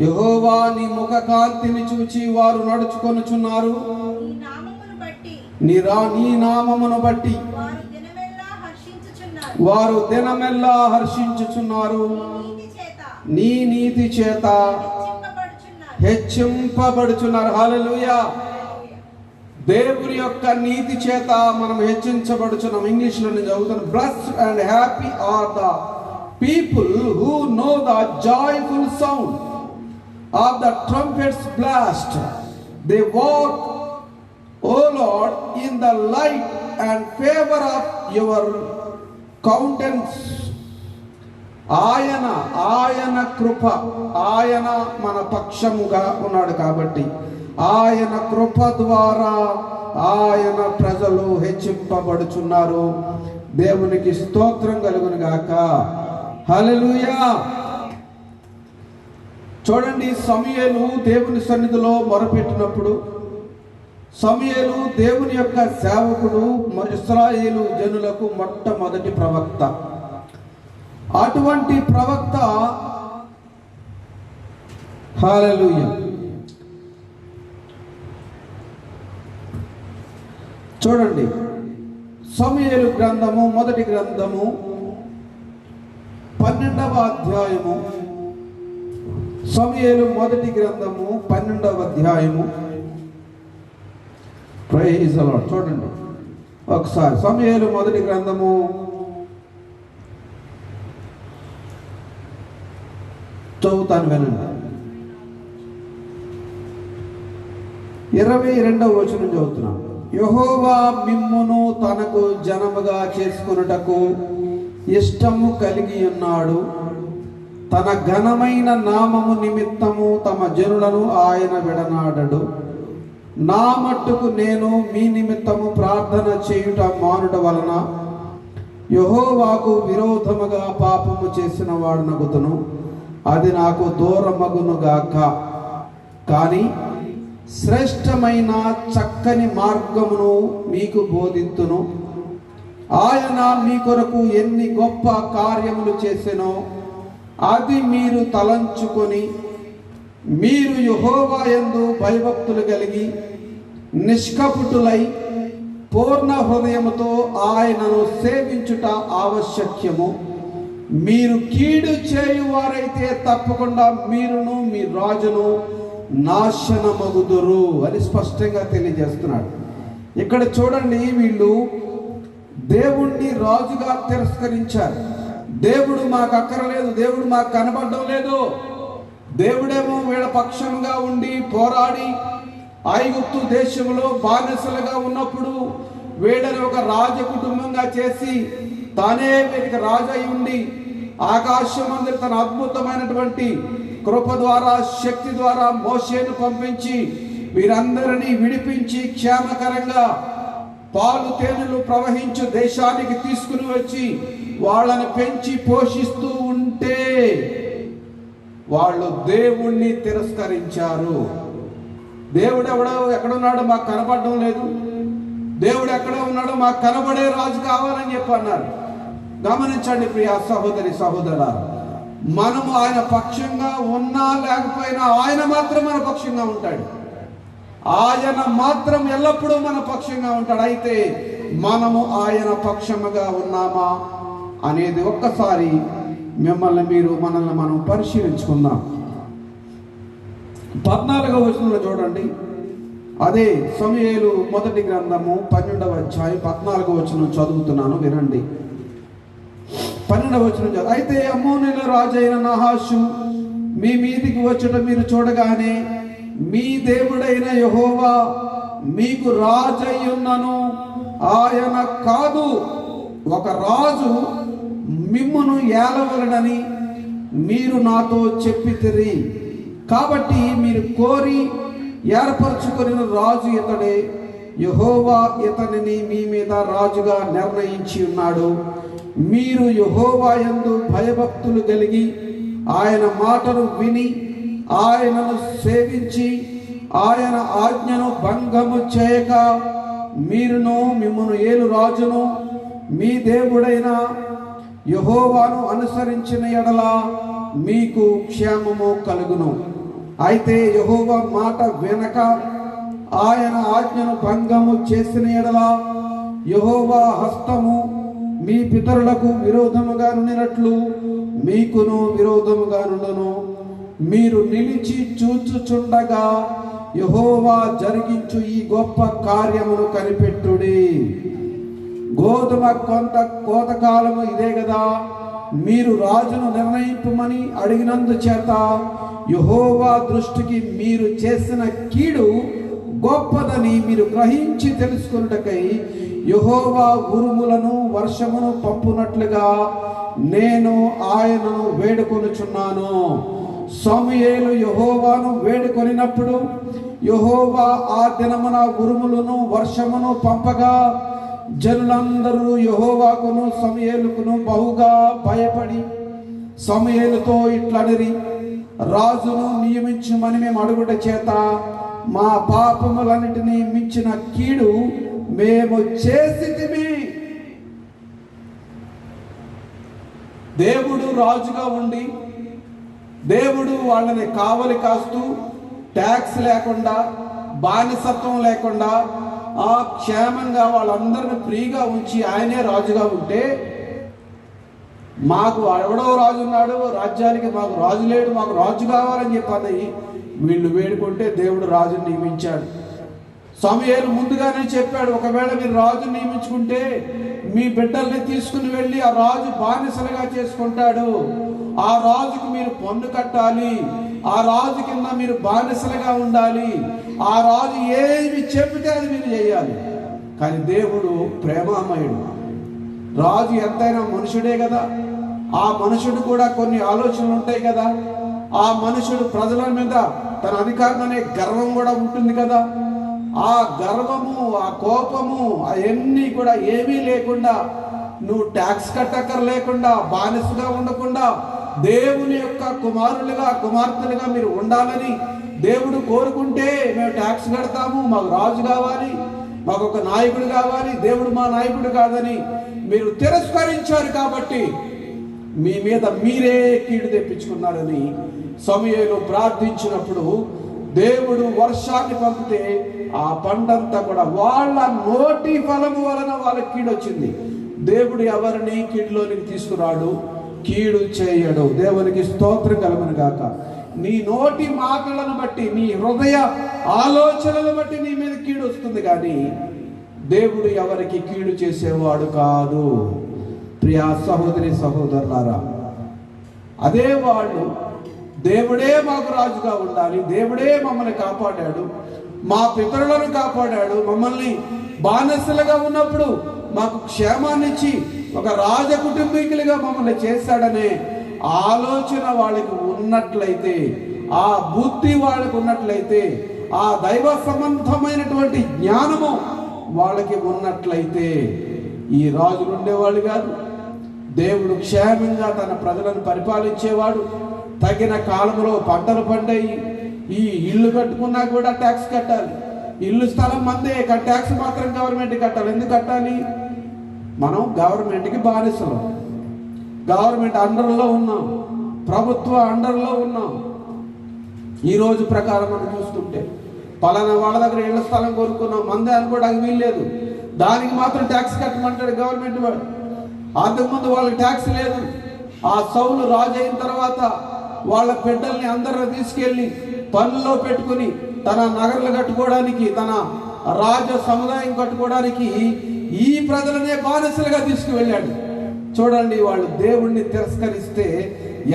యెహోవా నీ ముఖకాంతిని చూచి వారు నడుచుకొనుచున్నారు. నీ నామమును బట్టి వారు దినమెల్లా హర్షించుచున్నారు. నీ నీతి చేత హెచ్చింపబడుచున్నారు. హల్లెలూయా. దేవుని యొక్క నీతి చేత మనం హెచ్చించబడుచున్నాం. ఇంగ్లీష్ లో నేను చదువుతాను. Blessed and happy are the people who know the joyful sound of the trumpets blast. They walk, O Lord, in the light and favor of your countenance. ఆయన కృప, ఆయన మన పక్షముగా ఉన్నాడు కాబట్టి ఆయన కృప ద్వారా ఆయన ప్రజలు హెచ్చింపబడుచున్నారు. దేవునికి స్తోత్రం కలుగును గాక. హల్లెలూయా. చూడండి, సమూయేలు దేవుని సన్నిధిలో మొరపెట్టినప్పుడు, సమూయేలు దేవుని యొక్క సేవకుడు, ఇశ్రాయేలు జనులకు మొట్టమొదటి ప్రవక్త. అటువంటి ప్రవక్త, హల్లెలూయా, చూడండి సమూయేలు గ్రంథము మొదటి గ్రంథము 12వ అధ్యాయము. సమూయేలు మొదటి గ్రంథము 12వ అధ్యాయము. Praise the lord. చూడండి ఒకసారి సమూయేలు మొదటి గ్రంథము చదువుతాను, వినండి. 22వ వచనం చదువుతున్నాను. యెహోవా మిమ్మును తనకు జనముగా చేసుకొనుటకు ఇష్టము కలిగి ఉన్నాడు. తన ఘనమైన నామము నిమిత్తము తమ జనులను ఆయన విడనాడడు. నా మట్టుకు నేను మీ నిమిత్తము ప్రార్థన చేయుట మానుట వలన యెహోవాకు విరోధముగా పాపము చేసిన వాడనగుతును. అది నాకు దూరమగునుగాక. కానీ శ్రేష్టమైన చక్కని మార్గమును మీకు బోధింతును. ఆయన మీ కొరకు ఎన్ని గొప్ప కార్యములు చేసెనో అది మీరు తలంచుకొని మీరు యెహోవా యందు భయభక్తులు కలిగి నిష్కపటులై పూర్ణ హృదయముతో ఆయనను సేవించుట ఆవశ్యక్యము. మీరు కీడు చేయువారైతే తప్పకుండా మీరును మీ రాజును నాశనమగుదురు అని స్పష్టంగా తెలియజేస్తున్నాడు. ఇక్కడ చూడండి, వీళ్ళు దేవుణ్ణి రాజుగా తిరస్కరించారు. దేవుడు మాకు అక్కరలేదు, దేవుడు మాకు కనబడడం లేదు. దేవుడేమో వీళ్ళ పక్షంగా ఉండి పోరాడి ఐగుప్తు దేశంలో బానిసలుగా ఉన్నప్పుడు వీళ్ళని ఒక రాజ కుటుంబంగా చేసి తానే వీరికి రాజు అయి ఉండి ఆకాశమందు తన అద్భుతమైనటువంటి కృప ద్వారా శక్తి ద్వారా మోషేను పంపించి వీరందరినీ విడిపించి క్షేమకరంగా పాలు తేనెలు ప్రవహించు దేశానికి తీసుకుని వచ్చి వాళ్ళని పెంచి పోషిస్తూ ఉంటే వాళ్ళు దేవుణ్ణి తిరస్కరించారు. దేవుడు ఎక్కడున్నాడో మాకు కనబడడం లేదు, దేవుడు ఎక్కడ ఉన్నాడో మాకు కనబడే రాజు కావాలని చెప్పి అన్నారు. గమనించండి ప్రియ సహోదరి సహోదరా, మనము ఆయన పక్షంగా ఉన్నా లేకపోయినా ఆయన మాత్రం మన పక్షంగా ఉంటాడు. ఆయన మాత్రం ఎల్లప్పుడూ మన పక్షంగా ఉంటాడు. అయితే మనము ఆయన పక్షముగా ఉన్నామా అనేది ఒక్కసారి మనల్ని మనం పరిశీలించుకుందాం. 14వ వచనంలో చూడండి, అదే సమూయేలు మొదటి గ్రంథము 12వ అధ్యాయం 14వ వచనం చదువుతున్నాను, వినండి. 12వ వచనం, అయితే అమ్మోనీయుల రాజైన నహాషు మీ మీదికి వచ్చుట మీరు చూడగానే మీ దేవుడైన యెహోవా మీకు రాజయ్యున్నను. ఆయన కాదు, ఒక రాజు మిమ్మును ఏలవలనని మీరు నాతో చెప్పితిరి. కాబట్టి మీరు కోరి ఏర్పరచుకొనిన రాజు ఇతడే. యెహోవా ఇతనిని మీ మీద రాజుగా నిర్ణయించి ఉన్నాడు. మీరు యెహోవా యందు భయభక్తులు కలిగి ఆయన మాటను విని ఆయనను సేవించి ఆయన ఆజ్ఞను భంగము చేయక మీరును మిమ్మును ఏలు రాజును మీ దేవుడైన యెహోవాను అనుసరించిన యెడల మీకు క్షేమము కలుగును. అయితే యెహోవా మాట వినక ఆయన ఆజ్ఞను భంగము చేసిన యెడల యెహోవా హస్తము మీ పితరులకు విరోధముగా నుండినట్లు మీకును విరోధముగా నుండును. మీరు నిలిచి చూచుచుండగా యెహోవా జరిగించు ఈ గొప్ప కార్యమును కనిపెట్టుడి. గోధుమ కోతకాలము ఇదే కదా, మీరు రాజును నిర్ణయింపమని అడిగినందు చేత యెహోవా దృష్టికి మీరు చేసిన కీడు గొప్పదని మీరు గ్రహించి తెలుసుకొనుటకై యెహోవా ఉరుములను వర్షమును పంపునట్లుగా నేను ఆయనను వేడుకొనుచున్నాను. సమూయేలు యెహోవాను వేడుకొనినప్పుడు యెహోవా ఆ దినమున ఉరుములను వర్షమును పంపగా జనులందరూ యెహోవాకును సమూయేలుకును బహుగా భయపడి సమూయేలుతో ఇట్లనిరి, రాజును నియమించుమని మేము అడుగుట చేత మా పాపములన్నిటినీ మించిన కీడు మేము చేసితిమి. దేవుడు రాజుగా ఉండి దేవుడు వాళ్ళని కావలి కాస్తూ ట్యాక్స్ లేకుండా బానిసత్వం లేకుండా క్షేమంగా వాళ్ళందరిని ఫ్రీగా ఉంచి ఆయనే రాజుగా ఉంటే, మాకు ఎవడో రాజు ఉన్నాడు, రాజ్యానికి మాకు రాజు లేడు, మాకు రాజు కావాలని చెప్పని వీళ్ళు వేడుకుంటే దేవుడు రాజుని నియమించాడు. సమూయేలు ముందుగానే చెప్పాడు, ఒకవేళ మీరు రాజుని నియమించుకుంటే మీ బిడ్డల్ని తీసుకుని వెళ్ళి ఆ రాజు బానిసలుగా చేసుకుంటాడు, ఆ రాజుకు మీరు పన్ను కట్టాలి, ఆ రాజు కింద మీరు బానిసలుగా ఉండాలి, ఆ రాజు ఏమి చెబితే అది మీరు చేయాలి. కానీ దేవుడు ప్రేమామయుడు. రాజు ఎంతైనా మనుషుడే కదా, ఆ మనుషుడు కూడా కొన్ని ఆలోచనలు ఉంటాయి కదా, ఆ మనుషుడు ప్రజల మీద తన అధికారం అనే గర్వం కూడా ఉంటుంది కదా. ఆ గర్వము, ఆ కోపము అవన్నీ కూడా ఏమీ లేకుండా, నువ్వు ట్యాక్స్ కట్టక్కర్ లేకుండా, బానిసగా ఉండకుండా దేవుని యొక్క కుమారులుగా కుమార్తెలుగా మీరు ఉండాలని దేవుడు కోరుకుంటే, మేము ట్యాక్స్ కడతాము, మాకు రాజు కావాలి, మాకు ఒక నాయకుడు కావాలి, దేవుడు మా నాయకుడు కాదని మీరు తిరస్కరించారు కాబట్టి మీ మీద మీరే కీడు తెప్పించుకున్నారని సమూయేలు ప్రార్థించినప్పుడు దేవుడు వర్షాన్ని పంపితే ఆ పంటంతా కూడా వాళ్ళ నోటి ఫలము వలన వాళ్ళకి కీడు వచ్చింది. దేవుడు ఎవరిని కీడులోనికి తీసుకురాడు, కీడు చేయడు. దేవునికి స్తోత్రం కలుగును గాక. నీ నోటి మాటలను బట్టి, నీ హృదయ ఆలోచనలను బట్టి నీ మీద కీడు వస్తుంది, కానీ దేవుడు ఎవరికి కీడు చేసేవాడు కాదు. ప్రియా సహోదరి సహోదరులారా, అదే వాళ్ళు దేవుడే మాకు రాజుగా ఉండాలి, దేవుడే మమ్మల్ని కాపాడాడు, మా పితరులను కాపాడాడు, మమ్మల్ని బానిసలుగా ఉన్నప్పుడు మాకు క్షేమాన్ని ఇచ్చి ఒక రాజ కుటుంబీకులుగా మమ్మల్ని చేశాడనే ఆలోచన వాళ్ళకి ఉన్నట్లయితే, ఆ బుద్ధి వాళ్ళకు ఉన్నట్లయితే, ఆ దైవ సంబంధమైనటువంటి జ్ఞానము వాళ్ళకి ఉన్నట్లయితే ఈ రాజులు ఉండేవాళ్ళు కాదు. దేవుడు క్షేమంగా తన ప్రజలను పరిపాలించేవాడు. తగిన కాలంలో పంటలు పండాయి. ఈ ఇల్లు కట్టుకున్నా కూడా ట్యాక్స్ కట్టాలి. ఇల్లు స్థలం మందే, ట్యాక్స్ మాత్రం గవర్నమెంట్ కట్టాలి. ఎందుకు కట్టాలి? మనం గవర్నమెంట్కి బానిసలు, గవర్నమెంట్ అండర్లో ఉన్నాం, ప్రభుత్వ అండర్లో ఉన్నాం. ఈరోజు ప్రకారం మనం చూస్తుంటే పలానా వాళ్ళ దగ్గర ఇళ్ల స్థలం కొనుక్కున్నాం, మందే అనుకోవడానికి వీల్లేదు, దానికి మాత్రం ట్యాక్స్ కట్టమంటాడు గవర్నమెంట్ వాడు. అంతకుముందు వాళ్ళకి ట్యాక్స్ లేదు. ఆ సౌలు రాజు అయిన తర్వాత వాళ్ళ బిడ్డల్ని అందరిని తీసుకెళ్ళి పనుల్లో పెట్టుకుని తన నగర్లు కట్టుకోవడానికి, తన రాజ సముదాయం కట్టుకోవడానికి ఈ ప్రజలనే బానిసలుగా తీసుకువెళ్ళాడు. చూడండి, వాళ్ళు దేవుణ్ణి తిరస్కరిస్తే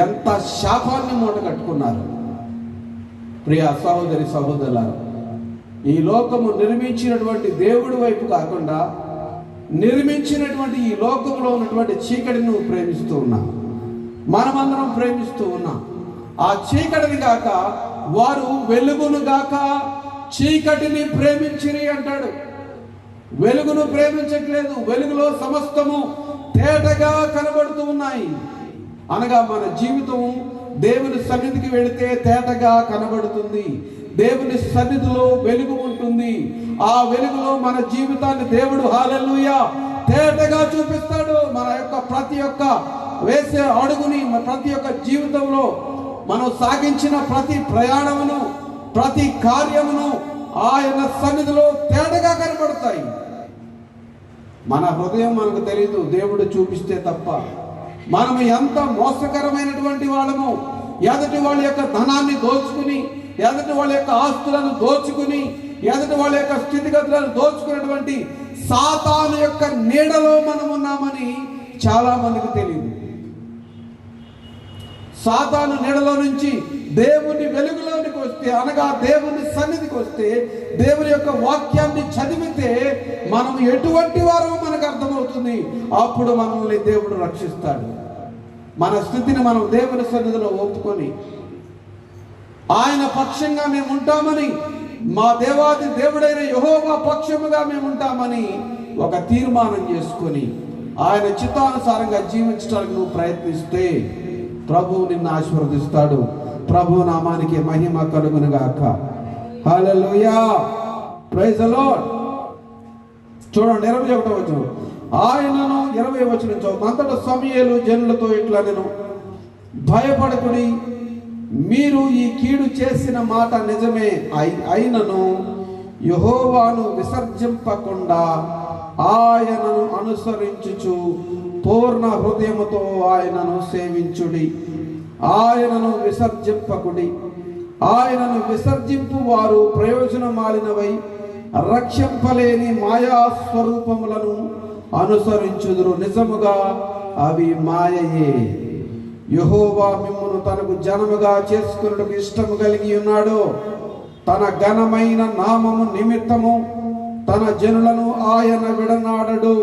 ఎంత శాపాన్ని మూట కట్టుకున్నారు. ప్రియా సహోదరి సహోదరులారా, ఈ లోకము నిర్మించినటువంటి దేవుడి వైపు కాకుండా నిర్మించినటువంటి ఈ లోకంలో ఉన్నటువంటి చీకటిని నువ్వు ప్రేమిస్తూ ఉన్నావు, మనమందరం ప్రేమిస్తూ ఉన్నాం. ఆ చీకటిని గాక వారు వెలుగును గాక చీకటిని ప్రేమించిరి అంటాడు. వెలుగును ప్రేమించట్లేదు, వెలుగులో సమస్తము తేటగా కనబడుతూ ఉన్నాయి. అనగా మన జీవితం దేవుని సన్నిధికి వెళితే తేటగా కనబడుతుంది. దేవుని సన్నిధిలో వెలుగు ఉంటుంది. ఆ వెలుగులో మన జీవితాన్ని దేవుడు హల్లెలూయా తేటగా చూపిస్తాడు. మన యొక్క ప్రతి ఒక్క వేసే అడుగుని, ప్రతి ఒక్క జీవితంలో మనం సాగించిన ప్రతి ప్రయాణమును, ప్రతి కార్యమును ఆయన సన్నిధిలో తేటగా కనబడతాయి. మన హృదయం మనకు తెలియదు, దేవుడు చూపిస్తే తప్ప. మనము ఎంత మోసకరమైనటువంటి వాళ్ళము, ఎదుటి వాళ్ళ యొక్క ధనాన్ని దోచుకుని, ఎదుటి వాళ్ళ యొక్క ఆస్తులను దోచుకుని, ఎదుటి వాళ్ళ యొక్క స్థితిగతులను దోచుకున్నటువంటి సాతాను యొక్క నీడలో మనం ఉన్నామని చాలా మందికి తెలియదు. సాతాను నీడలో నుంచి దేవుని వెలుగులోనికి వస్తే, అనగా దేవుని సన్నిధికి వస్తే, దేవుని యొక్క వాక్యాన్ని చదివితే మనం ఎటువంటి వారో మనకు అర్థమవుతుంది. అప్పుడు మనల్ని దేవుడు రక్షిస్తాడు. మన స్థితిని మనం దేవుని సన్నిధిలో ఒప్పుకొని ఆయన పక్షంగా మేము ఉంటామని, మా దేవాది దేవుడైన యెహోవా పక్షముగా మేము ఉంటామని ఒక తీర్మానం చేసుకొని ఆయన చిత్తానుసారంగా జీవించడానికి నువ్వు ప్రయత్నిస్తే ప్రభువు నిన్ను ఆశీర్వదిస్తాడు. ప్రభు నామానికి మహిమ కలుగును గాక. హల్లెలూయా, ప్రైజ్ ది లార్డ్. చూడండి 21వ వచనం, ఆయనను 20వ వచనం చదువుతాం. అంతటా సమూయేలు జనులతో ఇట్లా నేను భయపడకుడి, మీరు ఈ కీడు చేసిన మాట నిజమే, అయినను యెహోవాను విసర్జింపకుండా ఆయనను అనుసరించుచు పూర్ణ హృదయముతో ఆయనను సేవించుడి. ఆయనను విసర్జింపకుడి. ఆయనను విసర్జింపు వారు ప్రయోజనమాలినవై రక్షింపలేని మాయా స్వరూపములను అనుసరించుదురు. నిజముగా అవి మాయయే. యెహోవా మిమ్మును తనకు జనముగా చేసుకున్నట్టుకు ఇష్టము కలిగి ఉన్నాడు. తన ఘనమైన నామము నిమిత్తము తన జనులను ఆయన విడనాడడు.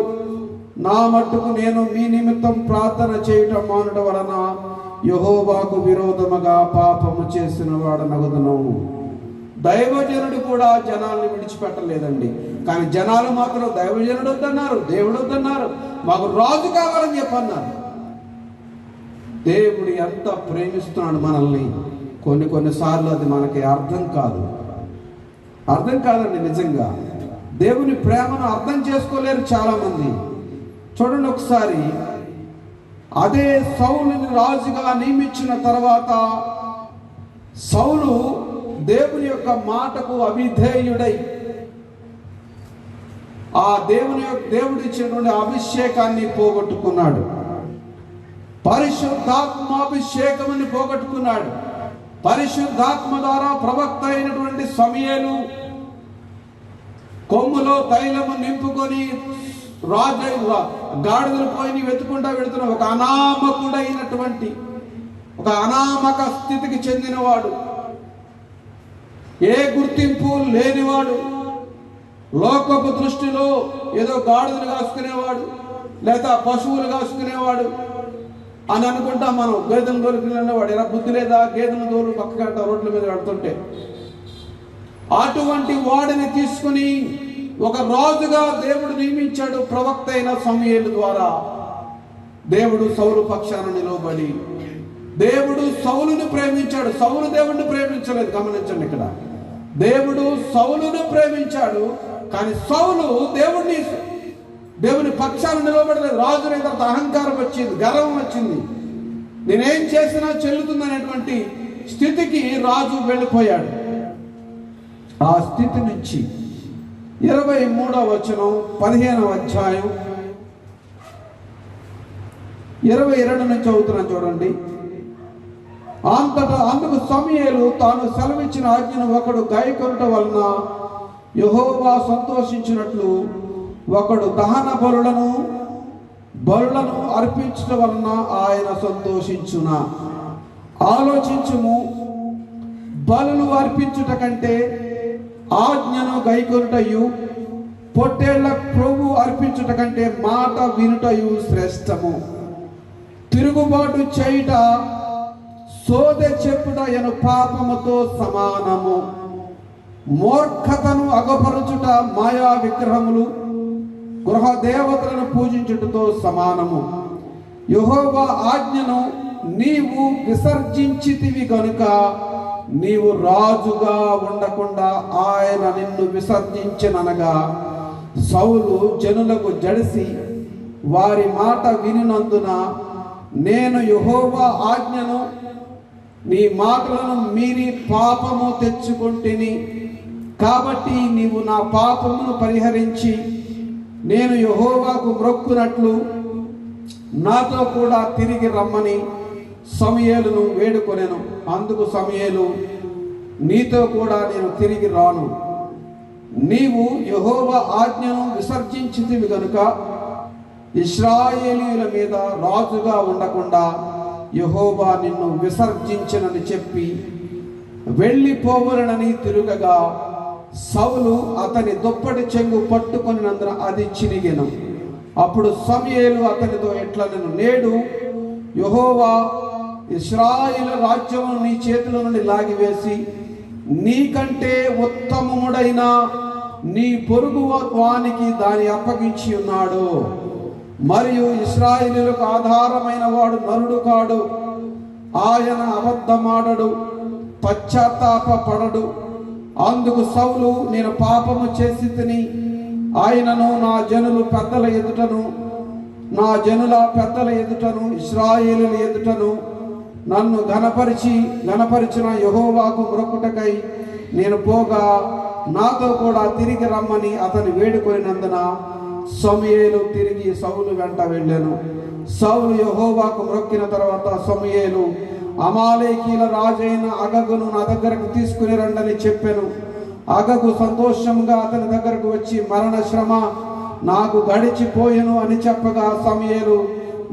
నా మట్టుకు నేను మీ నిమిత్తం ప్రార్థన చేయటం మానుట వలన యెహోవాకు విరోధముగా పాపము చేసిన వాడనగుదును. దైవజనుడు కూడా జనాల్ని విడిచిపెట్టలేదండి. కానీ జనాలు మాత్రం దైవజనుడు వద్దన్నారు, దేవుడు వద్దన్నారు, మాకు రాజు కావాలని చెప్పన్నారు. దేవుడు ఎంత ప్రేమిస్తున్నాడు మనల్ని. కొన్నిసార్లు అది మనకి అర్థం కాదండి. నిజంగా దేవుని ప్రేమను అర్థం చేసుకోలేరు చాలా మంది. చూడండి ఒకసారి, అదే సౌలుని రాజుగా నియమించిన తర్వాత సౌలు దేవుని యొక్క మాటకు అవిధేయుడై ఆ దేవుడు ఇచ్చినటువంటి అభిషేకాన్ని పోగొట్టుకున్నాడు. పరిశుద్ధాత్మాభిషేకముని పోగొట్టుకున్నాడు. పరిశుద్ధాత్మ ద్వారా ప్రవక్త అయినటువంటి సమూయేలు కొమ్ములో తైలము నింపుకొని గాడిదలు పోయి వెతుకుంటా వెళుతున్న ఒక అనామకుడైనటువంటి, ఒక అనామక స్థితికి చెందినవాడు, ఏ గుర్తింపు లేనివాడు, లోకపు దృష్టిలో ఏదో గాడిదలు కాసుకునేవాడు లేదా పశువులు కాసుకునేవాడు అని అనుకుంటా. మనం గేదెలు తోలుకునేవాడు, ఎలా బుద్ధి లేదా గేదెలు తోలు పక్కగంట రోడ్ల మీద పెడుతుంటే, అటువంటి వాడిని తీసుకుని ఒక రాజుగా దేవుడు నియమించాడు. ప్రవక్త అయిన సమూయేలు ద్వారా దేవుడు సౌలు పక్షాన నిలవబడి దేవుడు సౌలును ప్రేమించాడు. సౌలు దేవుడిని ప్రేమించలేదు. గమనించండి, ఇక్కడ దేవుడు సౌలును ప్రేమించాడు, కానీ సౌలు దేవుని పక్షాన నిలవబడలేదు. రాజు తర్వాత అహంకారం వచ్చింది, గర్వం వచ్చింది, నేనేం చేసినా చెల్లుతుంది అనేటువంటి స్థితికి రాజు వెళ్ళిపోయాడు. ఆ స్థితి నుంచి 23వ వచనం 15వ అధ్యాయం 22 నుంచి చదువుతున్నాను చూడండి. అందుకు సమూయేలు తాను సెలవిచ్చిన ఆజ్ఞను ఒకడు గాయకొనుట వలన యెహోవా సంతోషించినట్లు ఒకడు దహన బలులను అర్పించడం వలన ఆయన సంతోషించునా? ఆలోచించుము, బలులు అర్పించుట కంటే ఆజ్ఞను గైకొనుటయు పొట్టేళ్ల ప్రభు అర్పించుట కంటే మాట వినుటయు శ్రేష్టము. తిరుగుబాటు చేయుట సోదె చెప్పుట ఎను పాపముతో సమానము. మూర్ఖతను అగపరచుట మాయా విగ్రహములు గృహ దేవతలను పూజించుటతో సమానము. యెహోవా ఆజ్ఞను నీవు విసర్జించితివి గనుక నీవు రాజుగా ఉండకుండా ఆయన నిన్ను విసర్జించిననగా సౌలు జనులకు జడిసి వారి మాట వినినందున నేను యెహోవా ఆజ్ఞను నీ మాటలను మీరి పాపము తెచ్చుకొంటిని. కాబట్టి నీవు నా పాపమును పరిహరించి నేను యెహోవాకు మ్రొక్కునట్లు నాతో కూడా తిరిగి రమ్మని సమూయేలును వేడుకొనెను. అందుకు సమూయేలు, నీతో కూడా నేను తిరిగి రాను. నీవు యెహోవా ఆజ్ఞను విసర్జించితివి గనుక ఇశ్రాయేలీయుల మీద రాజుగా ఉండకుండా యెహోవా నిన్ను విసర్జించనని చెప్పి వెళ్ళిపోవలనని తిరుగగా సౌలు అతని దుప్పటి చెంగు పట్టుకొనినందున అది చినిగెను. అప్పుడు సమూయేలు అతనితో ఎట్లనెను, నేడు యెహోవా ఇశ్రాయేలు రాజ్యమును నీ చేతిలో నుండి లాగివేసి నీకంటే ఉత్తమముడైన నీ పొరుగు వానికి దాని అప్పగించి ఉన్నాడు. మరియు ఇశ్రాయేలులకు ఆధారమైన వాడు నరుడు కాడు, ఆయన అబద్ధమాడడు, పశ్చాత్తాప పడడు. అందుకు సౌలు, నేను పాపము చేసి తిని ఆయనను నా జనుల పెద్దల ఎదుటను ఇశ్రాయేలుల ఎదుటను నన్ను ఘనపరిచిన యెహోవాకు మొక్కుటకై నేను పోగా నాతో కూడా తిరిగి రమ్మని అతని వేడుకొనినందున సమూయేలు తిరిగి సౌలు వెంట వెళ్ళాను. సౌలు యెహోవాకు మొక్కిన తర్వాత సమూయేలు అమాలేకీల రాజైన అగగును నా దగ్గరకు తీసుకుని రండని చెప్పాను. అగగు సంతోషంగా అతని దగ్గరకు వచ్చి మరణ శ్రమ నాకు గడిచిపోయెను అని చెప్పగా సమూయేలు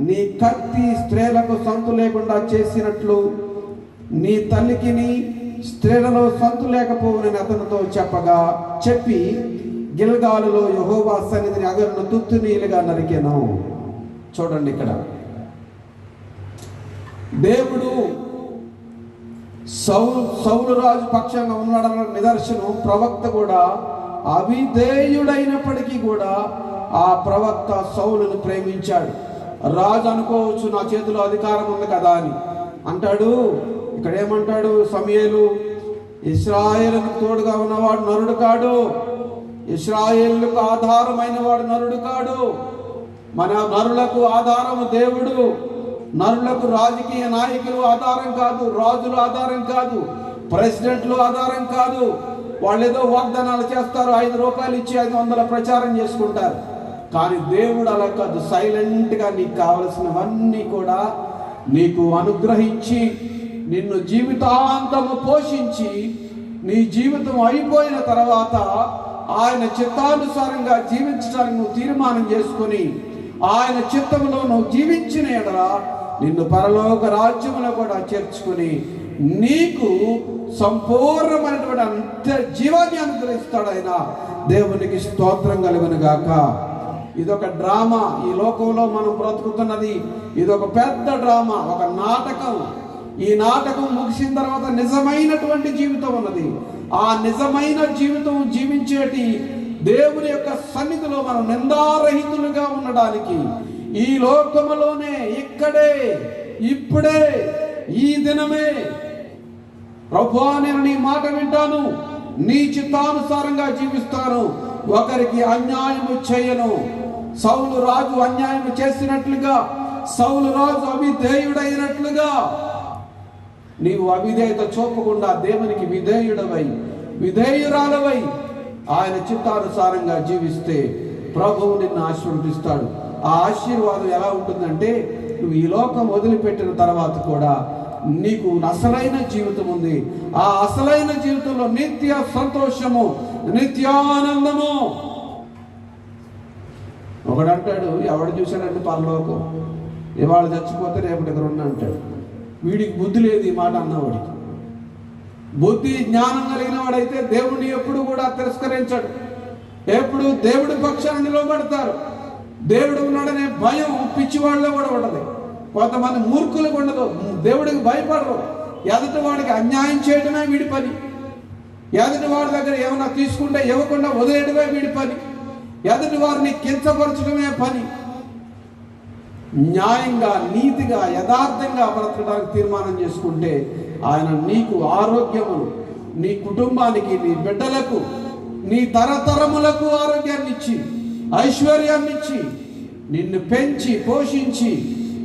నీ కత్తి స్త్రీలకు సంతు లేకుండా చేసినట్లు నీ తల్లికిని స్త్రీలలో సంతు లేకపోవునని అతనితో చెప్పి గిల్గాలులో యెహోవా సన్నిధిని అగరును తుత్తునీలుగా నరికెను. చూడండి, ఇక్కడ దేవుడు సౌలు రాజు పక్షంగా ఉన్నాడన్న నిదర్శనం. ప్రవక్త కూడా అవిధేయుడైనప్పటికీ కూడా ఆ ప్రవక్త సౌలును ప్రేమించాడు. రాజు అనుకోవచ్చు నా చేతిలో అధికారం ఉంది కదా అని అంటాడు. ఇక్కడ ఏమంటాడు సమూయేలు, ఇశ్రాయేలుకు తోడుగా ఉన్నవాడు నరుడు కాడు, ఇశ్రాయేలుకు ఆధారమైన వాడు నరుడు కాడు. మన నరులకు ఆధారము దేవుడు. నరులకు రాజకీయ నాయకులు ఆధారం కాదు, రాజులు ఆధారం కాదు, ప్రెసిడెంట్లు ఆధారం కాదు. వాళ్ళు ఏదో వాగ్దానాలు చేస్తారు, 5 రూపాయలు ఇచ్చి 500 ప్రచారం చేసుకుంటారు. కానీ దేవుడు అలా కాదు. సైలెంట్గా నీకు కావలసినవన్నీ కూడా నీకు అనుగ్రహించి నిన్ను జీవితాంతము పోషించి నీ జీవితం అయిపోయిన తర్వాత ఆయన చిత్తానుసారంగా జీవించడానికి నువ్వు తీర్మానం చేసుకుని ఆయన చిత్తంలో నువ్వు జీవించిన ఎడల నిన్ను పరలోక రాజ్యములో కూడా చేర్చుకుని నీకు సంపూర్ణమైనటువంటి అంత జీవాన్ని అనుగ్రహిస్తాడు ఆయన. దేవునికి స్తోత్రం కలుగును గాక. ఇదొక డ్రామా. ఈ లోకంలో మనం బ్రతుకుతున్నది ఇదొక పెద్ద డ్రామా, ఒక నాటకం. ఈ నాటకం ముగిసిన తర్వాత నిజమైనటువంటి జీవితం ఉన్నది. ఆ నిజమైన జీవితం జీవించేటి దేవుని యొక్క సన్నిధిలో మనం నిందారహితులుగా ఉండడానికి ఈ లోకములోనే, ఇక్కడే, ఇప్పుడే, ఈ దినమే ప్రభువా నేను నీ మాట వింటాను, నీ చిత్తానుసారంగా జీవిస్తాను, ఒకరికి అన్యాయము చేయను. సౌలు రాజు అన్యాయం చేసినట్లుగా, సౌలు రాజు అవిధేయుడైనట్లుగా నీవు అవిధేయత చూపకుండా దేవునికి విధేయురాలవై ఆయన చిత్తానుసారంగా జీవిస్తే ప్రభువు నిన్ను ఆశీర్వదిస్తాడు. ఆ ఆశీర్వాదం ఎలా ఉంటుందంటే నువ్వు ఈ లోకం వదిలిపెట్టిన తర్వాత కూడా నీకు అసలైన జీవితం ఉంది. ఆ అసలైన జీవితంలో నిత్య సంతోషము, నిత్యానందము. ఒకడంటాడు, ఎవడు చూశాడంటే పరలోకం, ఇవాళ చచ్చిపోతే రేపటి దగ్గర ఉన్న అంటాడు. వీడికి బుద్ధి లేదు ఈ మాట అన్నవాడికి. బుద్ధి జ్ఞానం కలిగిన వాడైతే దేవుడిని ఎప్పుడు కూడా తిరస్కరించాడు. ఎప్పుడు దేవుడి పక్షాన్ని నిలబడతారు. దేవుడు ఉన్నాడనే భయం పిచ్చివాళ్ళలో కూడా ఉండదు. కొంతమంది మూర్ఖులకు ఉండదు, దేవుడికి భయపడరు. ఎదుటి వాడికి అన్యాయం చేయడమే వీడి పని. ఎదుటి వాడి దగ్గర ఏమైనా తీసుకుంటే ఇవ్వకుండా వదిలేయడమే వీడి పని. ఎదుటి వారిని కించపరచడమే పని. న్యాయంగా, నీతిగా, యథార్థంగా బ్రతకడానికి తీర్మానం చేసుకుంటే ఆయన నీకు ఆరోగ్యమును, నీ కుటుంబానికి, నీ బిడ్డలకు, నీ తరతరములకు ఆరోగ్యాన్ని ఇచ్చి, ఐశ్వర్యాన్ని ఇచ్చి, నిన్ను పెంచి పోషించి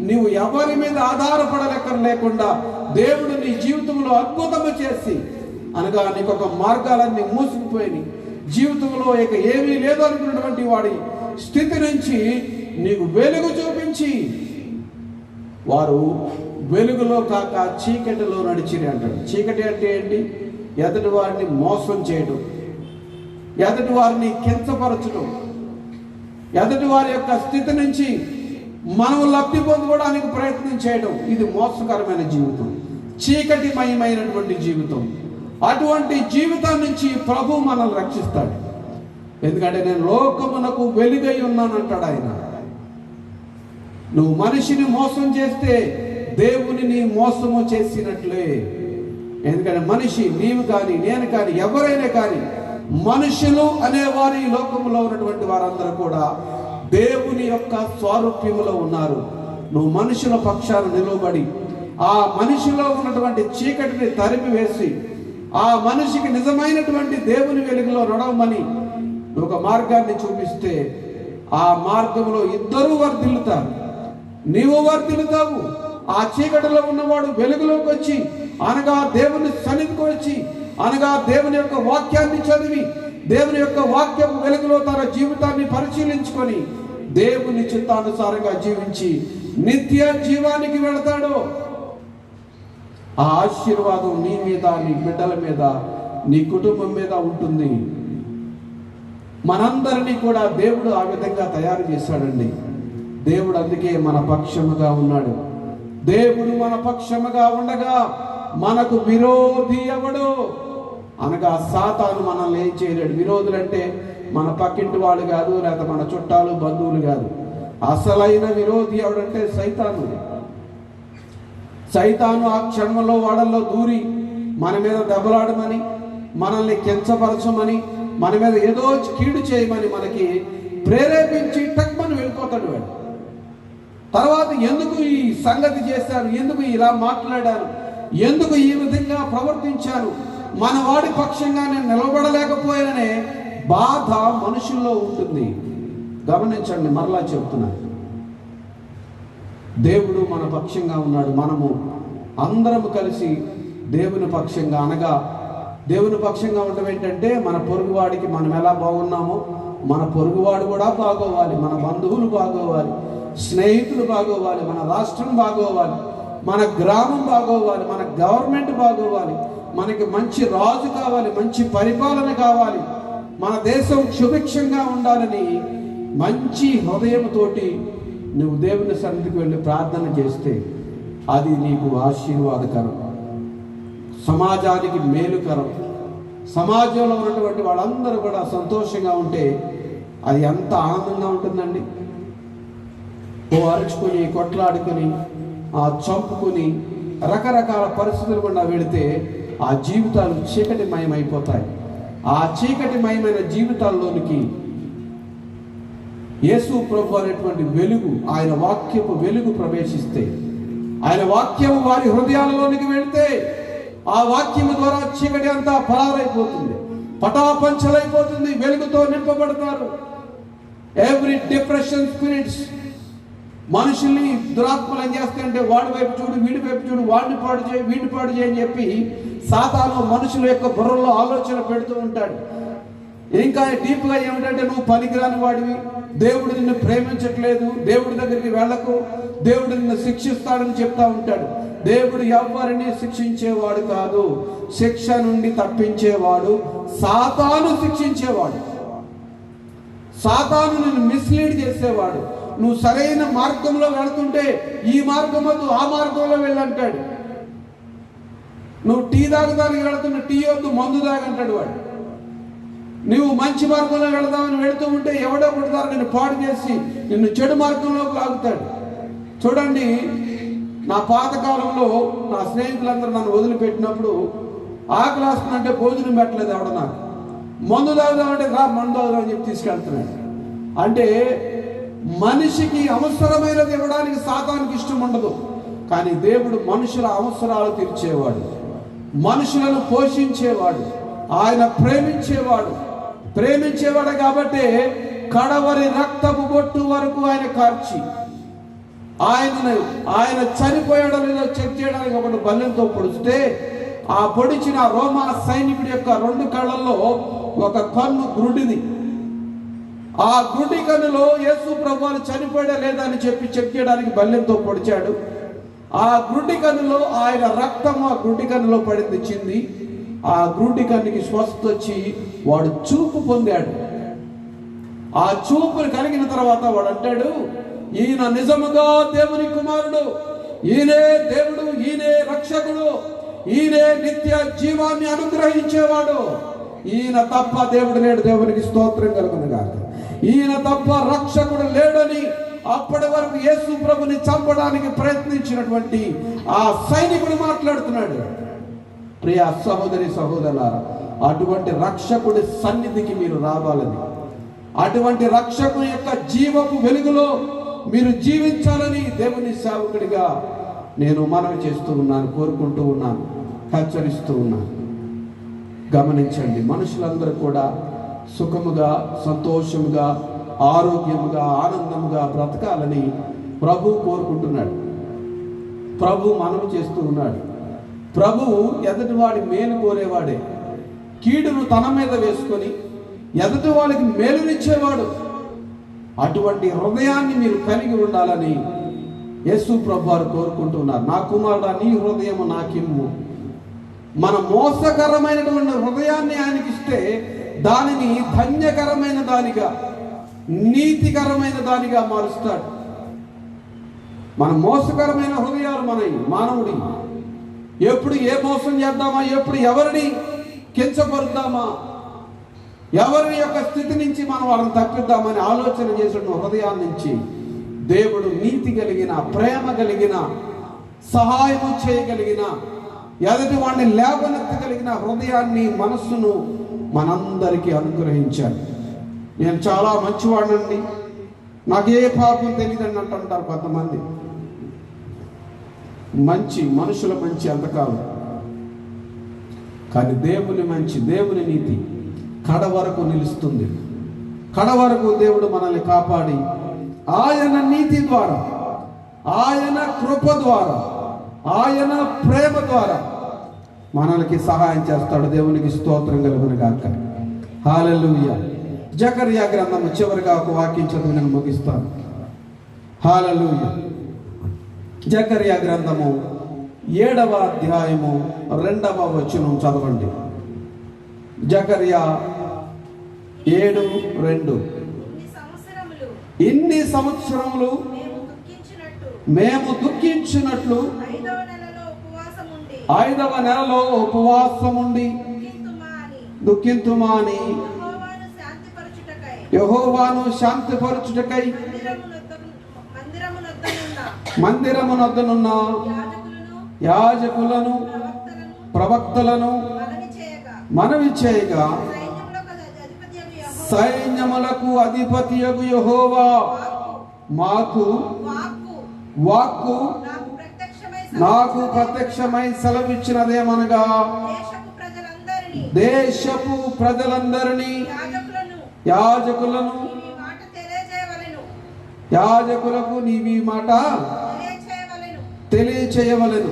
నీవు ఎవరి మీద ఆధారపడలేకుండా దేవుడు నీ జీవితంలో అద్భుతము చేసి, అనగా నీకు ఒక మార్గాలన్నీ మూసుకుపోయి జీవితంలో ఇక ఏమీ లేదు అనుకున్నటువంటి వాడి స్థితి నుంచి నీకు వెలుగు చూపించి, వారు వెలుగులో కాక చీకటిలో నడిచిరి అంటాడు. చీకటి అంటే ఏంటి? ఎదుటి వారిని మోసం చేయడం, ఎదుటి వారిని కించపరచడం, ఎదుటి వారి యొక్క స్థితి నుంచి మనం లబ్ధి పొందుకోవడానికి ప్రయత్నం చేయడం. ఇది మోసకరమైన జీవితం, చీకటిమయమైనటువంటి జీవితం. అటువంటి జీవితం నుంచి ప్రభు మనల్ని రక్షిస్తాడు. ఎందుకంటే నేను లోకమునకు వెలుగై ఉన్నానంటాడు ఆయన. నువ్వు మనిషిని మోసం చేస్తే దేవునిని మోసము చేసినట్లే. ఎందుకంటే మనిషి, నీవు కానీ నేను కానీ ఎవరైనా కానీ, మనుషులు అనేవారు ఈ లోకంలో ఉన్నటువంటి వారందరూ కూడా దేవుని యొక్క స్వారూప్యములో ఉన్నారు. నువ్వు మనుషుల పక్షాన నిలబడి ఆ మనిషిలో ఉన్నటువంటి చీకటిని తరిమి వేసి ఆ మనిషికి నిజమైనటువంటి దేవుని వెలుగులో నడవమని నువ్వు ఒక మార్గాన్ని చూపిస్తే ఆ మార్గంలో ఇద్దరూ వర్ధిల్లుతారు. నీవు వర్ధిల్లుతావు, ఆ చీకటిలో ఉన్నవాడు వెలుగులోకి వచ్చి, అనగా దేవుని సన్నిధికి వచ్చి, అనగా దేవుని యొక్క వాక్యాన్ని చదివి, దేవుని యొక్క వాక్యం వెలుగులో తన జీవితాన్ని పరిశీలించుకొని దేవుని చిత్తానుసారంగా జీవించి నిత్య జీవానికి వెళతాడు. ఆ ఆశీర్వాదం నీ మీద, నీ బిడ్డల మీద, నీ కుటుంబం మీద ఉంటుంది. మనందరినీ కూడా దేవుడు ఆ విధంగా తయారు చేశాడండి. దేవుడు అందుకే మన పక్షముగా ఉన్నాడు. దేవుడు మన పక్షముగా ఉండగా మనకు విరోధి ఎవడు? అనగా సాతాను మనల్ని ఏం చేయలేడు. విరోధులంటే మన పక్కింటి వాళ్ళు కాదు, లేకపోతే మన చుట్టాలు బంధువులు కాదు. అసలైన విరోధి ఎవడంటే సైతాను. సైతాను ఆ క్షణంలో వాడల్లో దూరి మన మీద దెబ్బలాడమని, మనల్ని కించపరచమని, మన మీద ఏదో కీడు చేయమని మనకి ప్రేరేపించి టక్మని వెళ్ళిపోతాడు వాడు. తర్వాత ఎందుకు ఈ సంగతి చేశారు, ఎందుకు ఇలా మాట్లాడారు, ఎందుకు ఈ విధంగా ప్రవర్తించారు, మన వాడి పక్షంగా నేను నిలబడలేకపోయాననే బాధ మనుషుల్లో ఉంటుంది. గమనించండి, మరలా చెప్తున్నాను, దేవుడు మన పక్షంగా ఉన్నాడు. మనము అందరము కలిసి దేవుని పక్షంగా, అనగా దేవుని పక్షంగా ఉండడం ఏంటంటే మన పొరుగువాడికి మనం ఎలా బాగున్నామో మన పొరుగువాడు కూడా బాగోవాలి, మన బంధువులు బాగోవాలి, స్నేహితులు బాగోవాలి, మన రాష్ట్రం బాగోవాలి, మన గ్రామం బాగోవాలి, మన గవర్నమెంట్ బాగోవాలి, మనకి మంచి రాజు కావాలి, మంచి పరిపాలన కావాలి, మన దేశం సుభిక్షంగా ఉండాలని మంచి హృదయంతోటి నువ్వు దేవుని సన్నిధికి వెళ్ళి ప్రార్థన చేస్తే అది నీకు ఆశీర్వాదకరం, సమాజానికి మేలుకరం. సమాజంలో ఉన్నటువంటి వాళ్ళందరూ కూడా సంతోషంగా ఉంటే అది ఎంత ఆనందంగా ఉంటుందండి. అరుచుకొని, కొట్లాడుకొని, చంపుకొని, రకరకాల పరిస్థితులు గుండా వెళితే ఆ జీవితాలు చీకటిమయమైపోతాయి. ఆ చీకటిమయమైన జీవితాల్లోనికి యేసు ప్రభు అనేటువంటి వెలుగు, ఆయన వాక్యపు వెలుగు ప్రవేశిస్తే, ఆయన వాక్యము వారి హృదయాలలోనికి వెళితే ఆ వాక్యము ద్వారా చీకటి అంతా పరారైపోతుంది, పటాపంచలైపోతుంది, వెలుగుతో నింపబడతారు. ఎవ్రీ డిప్రెషన్ స్పిరిట్స్, మనుషుల్ని దురాత్మలు ఏం చేస్తాయంటే వాడి వైపు చూడు, వీడి వైపు చూడు, వాడిని పాడు చేయి, వీడిని పాడు చేయి అని చెప్పి సాతాను మనుషుల యొక్క బుర్రలో ఆలోచన పెడుతూ ఉంటాడు. ఇంకా డీప్గా ఏమిటంటే నువ్వు పనికిరాని వాడివి, దేవుడు నిన్ను ప్రేమించట్లేదు, దేవుడి దగ్గరికి వెళ్ళకు, దేవుడు నిన్ను శిక్షిస్తాడని చెప్తా ఉంటాడు. దేవుడు ఎవరిని శిక్షించేవాడు కాదు, శిక్ష నుండి తప్పించేవాడు సాతాను శిక్షించేవాడు. సాతాను నిన్ను మిస్లీడ్ చేసేవాడు. నువ్వు సరైన మార్గంలో వెళుతుంటే ఈ మార్గం వద్దు, ఆ మార్గంలో వెళ్ళంటాడు. నువ్వు టీ తాగడానికి వెళుతుంటే టీ వద్దు, మందు తాగంటాడు వాడు. నువ్వు మంచి మార్గంలో వెళదామని వెళుతూ ఉంటే ఎవడో కొడతారు నిన్ను పాడు చేసి నిన్ను చెడు మార్గంలోకి లాగుతాడు. చూడండి, నా పాతకాలంలో నా స్నేహితులందరూ నన్ను వదిలిపెట్టినప్పుడు ఆకలి వస్తుందంటే భోజనం పెట్టలేదు ఎవడ, నాకు మందు తాగుదామంటే రా మందు తాగుదామని చెప్పి తీసుకెళ్తున్నాడు. అంటే మనిషికి అవసరమైనది ఇవ్వడానికి సాతానికి ఇష్టం ఉండదు, కానీ దేవుడు మనుషుల అవసరాలు తీర్చేవాడు, మనుషులను పోషించేవాడు, ఆయన ప్రేమించేవాడు కాబట్టి కడవరి రక్తపు బొట్టు వరకు ఆయన కార్చి ఆయన చనిపోయాడో లేదో చెక్ చేయడానికి ఒకటి బల్లెంతో పొడిస్తే ఆ పొడిచిన రోమా సైనికుడి యొక్క 2 కళ్ళల్లో ఒక కన్ను గురుడిది. ఆ గుడి కన్నులో యేసు ప్రభువు చనిపోయాడా లేదా అని చెప్పి చెక్ చేయడానికి బల్లెంతో పొడిచాడు. ఆ గుడ్డి కన్నులో ఆయన రక్తము ఆ గుడ్డి కన్నులో పడింది, చింది. ఆ గుడ్డి కన్నుకి స్వస్థ వచ్చి వాడు చూపు పొందాడు. ఆ చూపును కలిగిన తర్వాత వాడు అంటాడు, ఈయన నిజముగా దేవుని కుమారుడు, ఈయనే దేవుడు, ఈయనే రక్షకుడు, ఈయనే నిత్య జీవాన్ని అనుగ్రహించేవాడు, ఈయన తప్ప దేవుడు లేడు, దేవునికి స్తోత్రం కలుగునుగాక, ఈయన తప్ప రక్షకుడు లేడని అప్పటి వరకు యేసు ప్రభుని చంపడానికి ప్రయత్నించినటువంటి ఆ సైనికుడు మాట్లాడుతున్నాడు. ప్రియ సహోదరి సహోదరులారా, అటువంటి రక్షకుడి సన్నిధికి మీరు రావాలని, అటువంటి రక్షకుని యొక్క జీవపు వెలుగులో మీరు జీవించాలని దేవుని సేవకుడిగా నేను మనవి చేస్తూ ఉన్నాను, కోరుకుంటూ ఉన్నాను, హెచ్చరిస్తూ ఉన్నాను. గమనించండి, మనుషులందరూ కూడా సుఖముగా, సంతోషముగా, ఆరోగ్యముగా, ఆనందముగా బ్రతకాలని ప్రభు కోరుకుంటున్నాడు. ప్రభు మనవి చేస్తూ ఉన్నాడు. ప్రభువు ఎదుటివాడి మేలు కోరేవాడే. కీడును తన మీద వేసుకొని ఎదుటి వాళ్ళకి మేలునిచ్చేవాడు. అటువంటి హృదయాన్ని మీరు కలిగి ఉండాలని యేసు ప్రభు వారు కోరుకుంటున్నారు. నా కుమారుడా, నీ హృదయము నాకిమ్ము. మన మోసకరమైనటువంటి హృదయాన్ని ఆయనకి ఇస్తే దానిని ధన్యకరమైన దానిగా, నీతికరమైన దానిగా మారుస్తాడు. మన మోసకరమైన హృదయాలు మానవుడి ఎప్పుడు ఏ మోసం చేద్దామా, ఎప్పుడు ఎవరిని కించపరుద్దామా, ఎవరి యొక్క స్థితి నుంచి మనం వాళ్ళని తప్పిద్దామని ఆలోచన చేసిన హృదయాన్ని నుంచి దేవుడు నీతి కలిగిన, ప్రేమ కలిగిన, సహాయము చేయగలిగిన, ఎదుటి వాడిని లేవనెత్తగలిగిన హృదయాన్ని, మనస్సును మనందరికీ అనుగ్రహించాడు. నేను చాలా మంచివాడినండి, నాకే పాపం తెలియదని అంటుంటారు కొంతమంది. మనుషుల మంచి అంతకాలం, కానీ దేవుని మంచి, దేవుని నీతి కడ వరకు నిలుస్తుంది. కడ వరకు దేవుడు మనల్ని కాపాడి ఆయన నీతి ద్వారా, ఆయన కృప ద్వారా, ఆయన ప్రేమ ద్వారా మనల్కి సహాయం చేస్తాడు. దేవునికి స్తోత్రం కలుగును గాక. హల్లెలూయా. జకర్యా గ్రంథము చివరిగా ఒక వాక్యం చదివి నేను ముగిస్తాను. హల్లెలూయా. జకర్యా గ్రంథము 7వ అధ్యాయము 2వ వచనం చదవండి. జకర్యా 7:2. ఇన్ని సంవత్సరములు మేము దుఃఖించినట్లు 5వ నెలలో ఉపవాసముండి దుఃఖింతుమాని యెహోవాను శాంతిపరచుటకై మందిరమునొద్దనున్న యాజకులను ప్రవక్తలను మనవి చేయగా సైన్యములకు అధిపతియగు యెహోవా మాకు వాక్కు నాకు ప్రత్యక్షమై సెలవిచ్చినదేమనగా, దేశపు ప్రజలందరినీ యాజకులకు నీవి మాట తెలియచేయవలెను.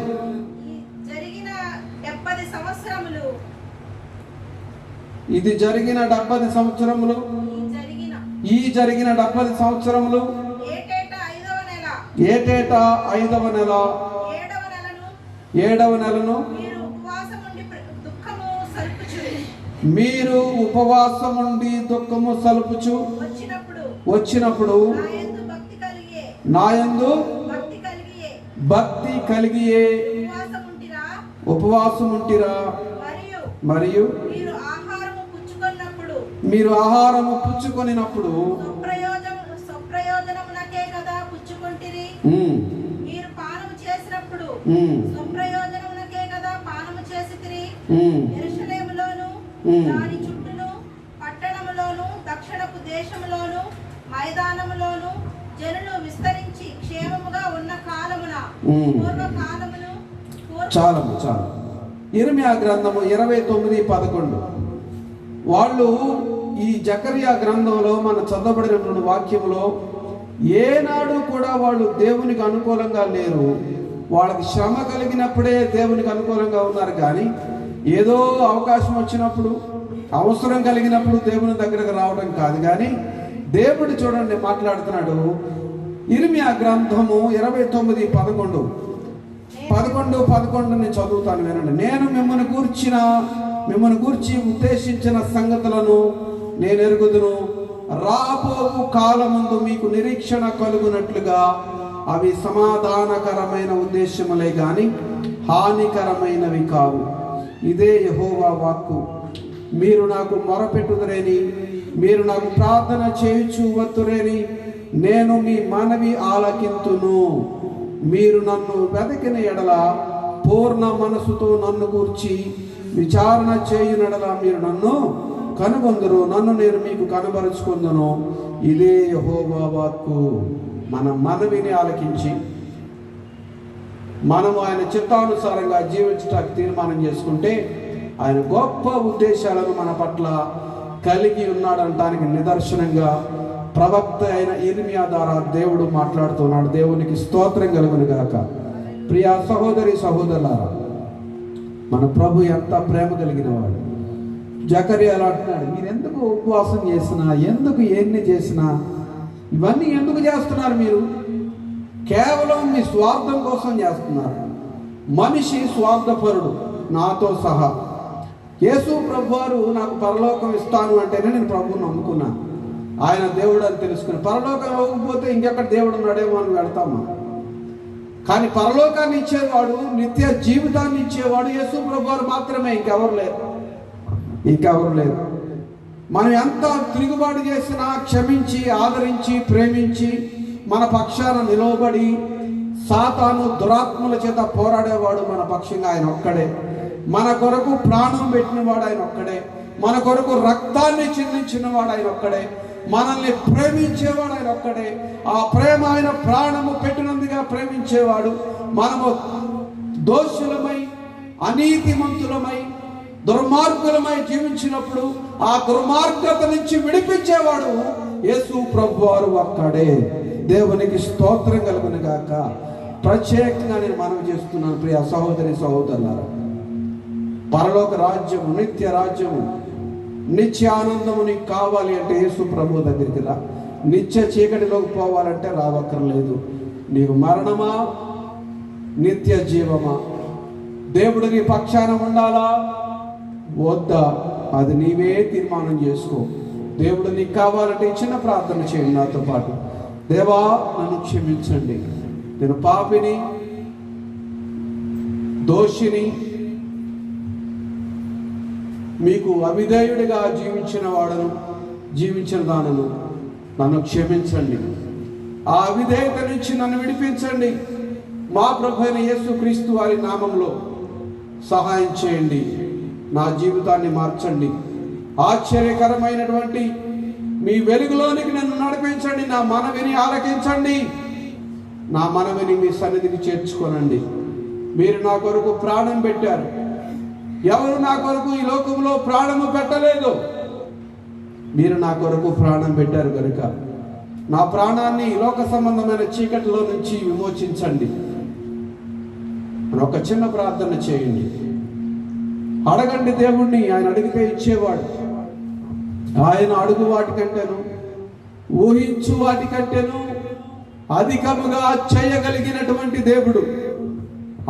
ఇది జరిగిన 70 సంవత్సరములు, ఈ జరిగిన 70 సంవత్సరములు ఏటేటా 5వ నెల 7వ నెలను మీరు ఉపవాసముండి దుఃఖము సలుపుచు వచ్చినప్పుడు నాయందు భక్తి కలిగియే ఉపవాసముంటిరా, మరియు మీరు ఆహారము పుచ్చుకొనినప్పుడు మీరు పానము చేసినప్పుడు స్వప్రయోజనమునకే కదా పానము చేసితిరి. యెరూషలేములోను దాని చుట్టూను పట్టణములోను దక్షిణపు దేశములోను మైదానములోను జనులు విస్తరించి క్షేమముగా ఉన్న కాలమున పూర్వకాలమును చాలు. యిర్మీయా గ్రంథము 29:11. వాళ్ళు ఈ జకర్యా గ్రంథంలో మన చదవబడినటువంటి వాక్యంలో ఏనాడు కూడా వాళ్ళు దేవునికి అనుకూలంగా లేరు. వాళ్ళకి శ్రమ కలిగినప్పుడే దేవునికి అనుకూలంగా ఉన్నారు. కానీ ఏదో అవకాశం వచ్చినప్పుడు, అవసరం కలిగినప్పుడు దేవుని దగ్గరకు రావడం కాదు. కానీ దేవుడు చూడండి మాట్లాడుతున్నాడు. యిర్మీయా గ్రంథము 29:11 నేను చదువుతాను, వినండి. నేను మిమ్మల్ని గూర్చి ఉద్దేశించిన సంగతులను నేను ఎరుగుదును. రాబోవు కాలమందు మీకు నిరీక్షణ కలుగునట్లుగా అవి సమాధానకరమైన ఉద్దేశములే గాని హానికరమైనవి కావు. ఇదే యెహోవా వాక్కు. మీరు నాకు మొరపెట్టుదురేని, మీరు నాకు ప్రార్థన చేయుచు వత్తురేని, నేను మీ మనవి ఆలకింతును. మీరు నన్ను వెతికిన ఎడల పూర్ణ మనసుతో నన్ను గూర్చి విచారణ చేయునడల మీరు నన్ను కనుగొందురు, నన్ను నేను మీకు కనబరుచుకుందును. ఇదే యెహోవా వాక్కు. మన మనవిని ఆలకించి మనము ఆయన చిత్తానుసారంగా జీవించడానికి తీర్మానం చేసుకుంటే ఆయన గొప్ప ఉద్దేశాలను మన పట్ల కలిగి ఉన్నాడంటానికి నిదర్శనంగా ప్రవక్త అయిన ఇర్మియా ద్వారా దేవుడు మాట్లాడుతున్నాడు. దేవునికి స్తోత్రం కలుగును గాక. ప్రియా సహోదరి సహోదరులారా, మన ప్రభు ఎంత ప్రేమ కలిగిన వాడు. జకర్యాలో అంటున్నాడు, మీరు ఎందుకు ఉపవాసం చేసినా, ఎందుకు ఎన్ని చేసినా, ఇవన్నీ ఎందుకు చేస్తున్నారు? మీరు కేవలం మీ స్వార్థం కోసం చేస్తున్నారు. మనిషి స్వార్థపరుడు, నాతో సహా. యేసు ప్రభు వారు నాకు పరలోకం ఇస్తాను అంటేనే నేను ప్రభువుని నమ్ముకున్నాను. ఆయన దేవుడు అని తెలుసుకుని, పరలోకం ఇవ్వకపోతే ఇంకెక్కడ దేవుడు ఉన్నాడేమో అని వెళ్తామా? కానీ పరలోకాన్ని ఇచ్చేవాడు, నిత్య జీవితాన్ని ఇచ్చేవాడు యేసు ప్రభు వారు మాత్రమే, ఇంకెవరు లేరు. మనం ఎంత తిరుగుబాటు చేసినా క్షమించి, ఆదరించి, ప్రేమించి, మన పక్షాన నిలవబడి సాతాను దురాత్మల చేత పోరాడేవాడు మన పక్షంగా ఆయన ఒక్కడే. మన కొరకు ప్రాణం పెట్టినవాడు ఆయన ఒక్కడే. మన కొరకు రక్తాన్ని చిందించినవాడు ఆయన ఒక్కడే. మనల్ని ప్రేమించేవాడు ఆయన ఒక్కడే. ఆ ప్రేమ ఆయన ప్రాణము పెట్టినందుగా ప్రేమించేవాడు. మనము దోషులమై, అనీతిమంతులమై, దుర్మార్గులమై జీవించినప్పుడు ఆ దుర్మార్గత నుంచి విడిపించేవాడు యేసు ప్రభువారు ఒక్కడే. దేవునికి స్తోత్రం కలుగును గాక. ప్రత్యేకంగా నేను మనవి చేస్తున్నాను ప్రియ సహోదరి సహోదరులారా, పరలోక రాజ్యము, నిత్య రాజ్యము, నిత్య ఆనందము నీకు కావాలి అంటే యేసు ప్రభు దగ్గరికి రా. నిత్య చీకటిలోకి పోవాలంటే రావక్కర్లేదు. నీకు మరణమా, నిత్య జీవమా? దేవుడు నీ పక్షాన ఉండాలా వద్దా? అది నీవే తీర్మానం చేసుకో. దేవుడు నీకు కావాలంటే చిన్న ప్రార్థన చేయండి నాతో పాటు. దేవా, నన్ను క్షమించండి, నేను పాపిని, దోషిని, మీకు అవిధేయుడిగా జీవించిన దానను నన్ను క్షమించండి. ఆ అవిధేయత నుంచి నన్ను విడిపించండి. మా ప్రభు అయిన యేసుక్రీస్తు వారి నామంలో సహాయం చేయండి. నా జీవితాన్ని మార్చండి. ఆశ్చర్యకరమైనటువంటి మీ వెలుగులోనికి నన్ను నడిపించండి. నా మనవిని ఆలకించండి. నా మనవిని మీ సన్నిధికి చేర్చుకోనండి. మీరు నా కొరకు ప్రాణం పెట్టారు. ఎవరు నా కొరకు ఈ లోకంలో ప్రాణము పెట్టలేదు. మీరు నా కొరకు ప్రాణం పెట్టారు కనుక నా ప్రాణాన్ని లోక సంబంధమైన చీకటిలో నుంచి విమోచించండి. ఒక చిన్న ప్రార్థన చేయండి. అడగండి దేవుణ్ణి. ఆయన అడిగితే ఇచ్చేవాడు. ఆయన అడుగు వాటికంటేను, ఊహించు వాటికంటేను అధికముగా చేయగలిగినటువంటి దేవుడు.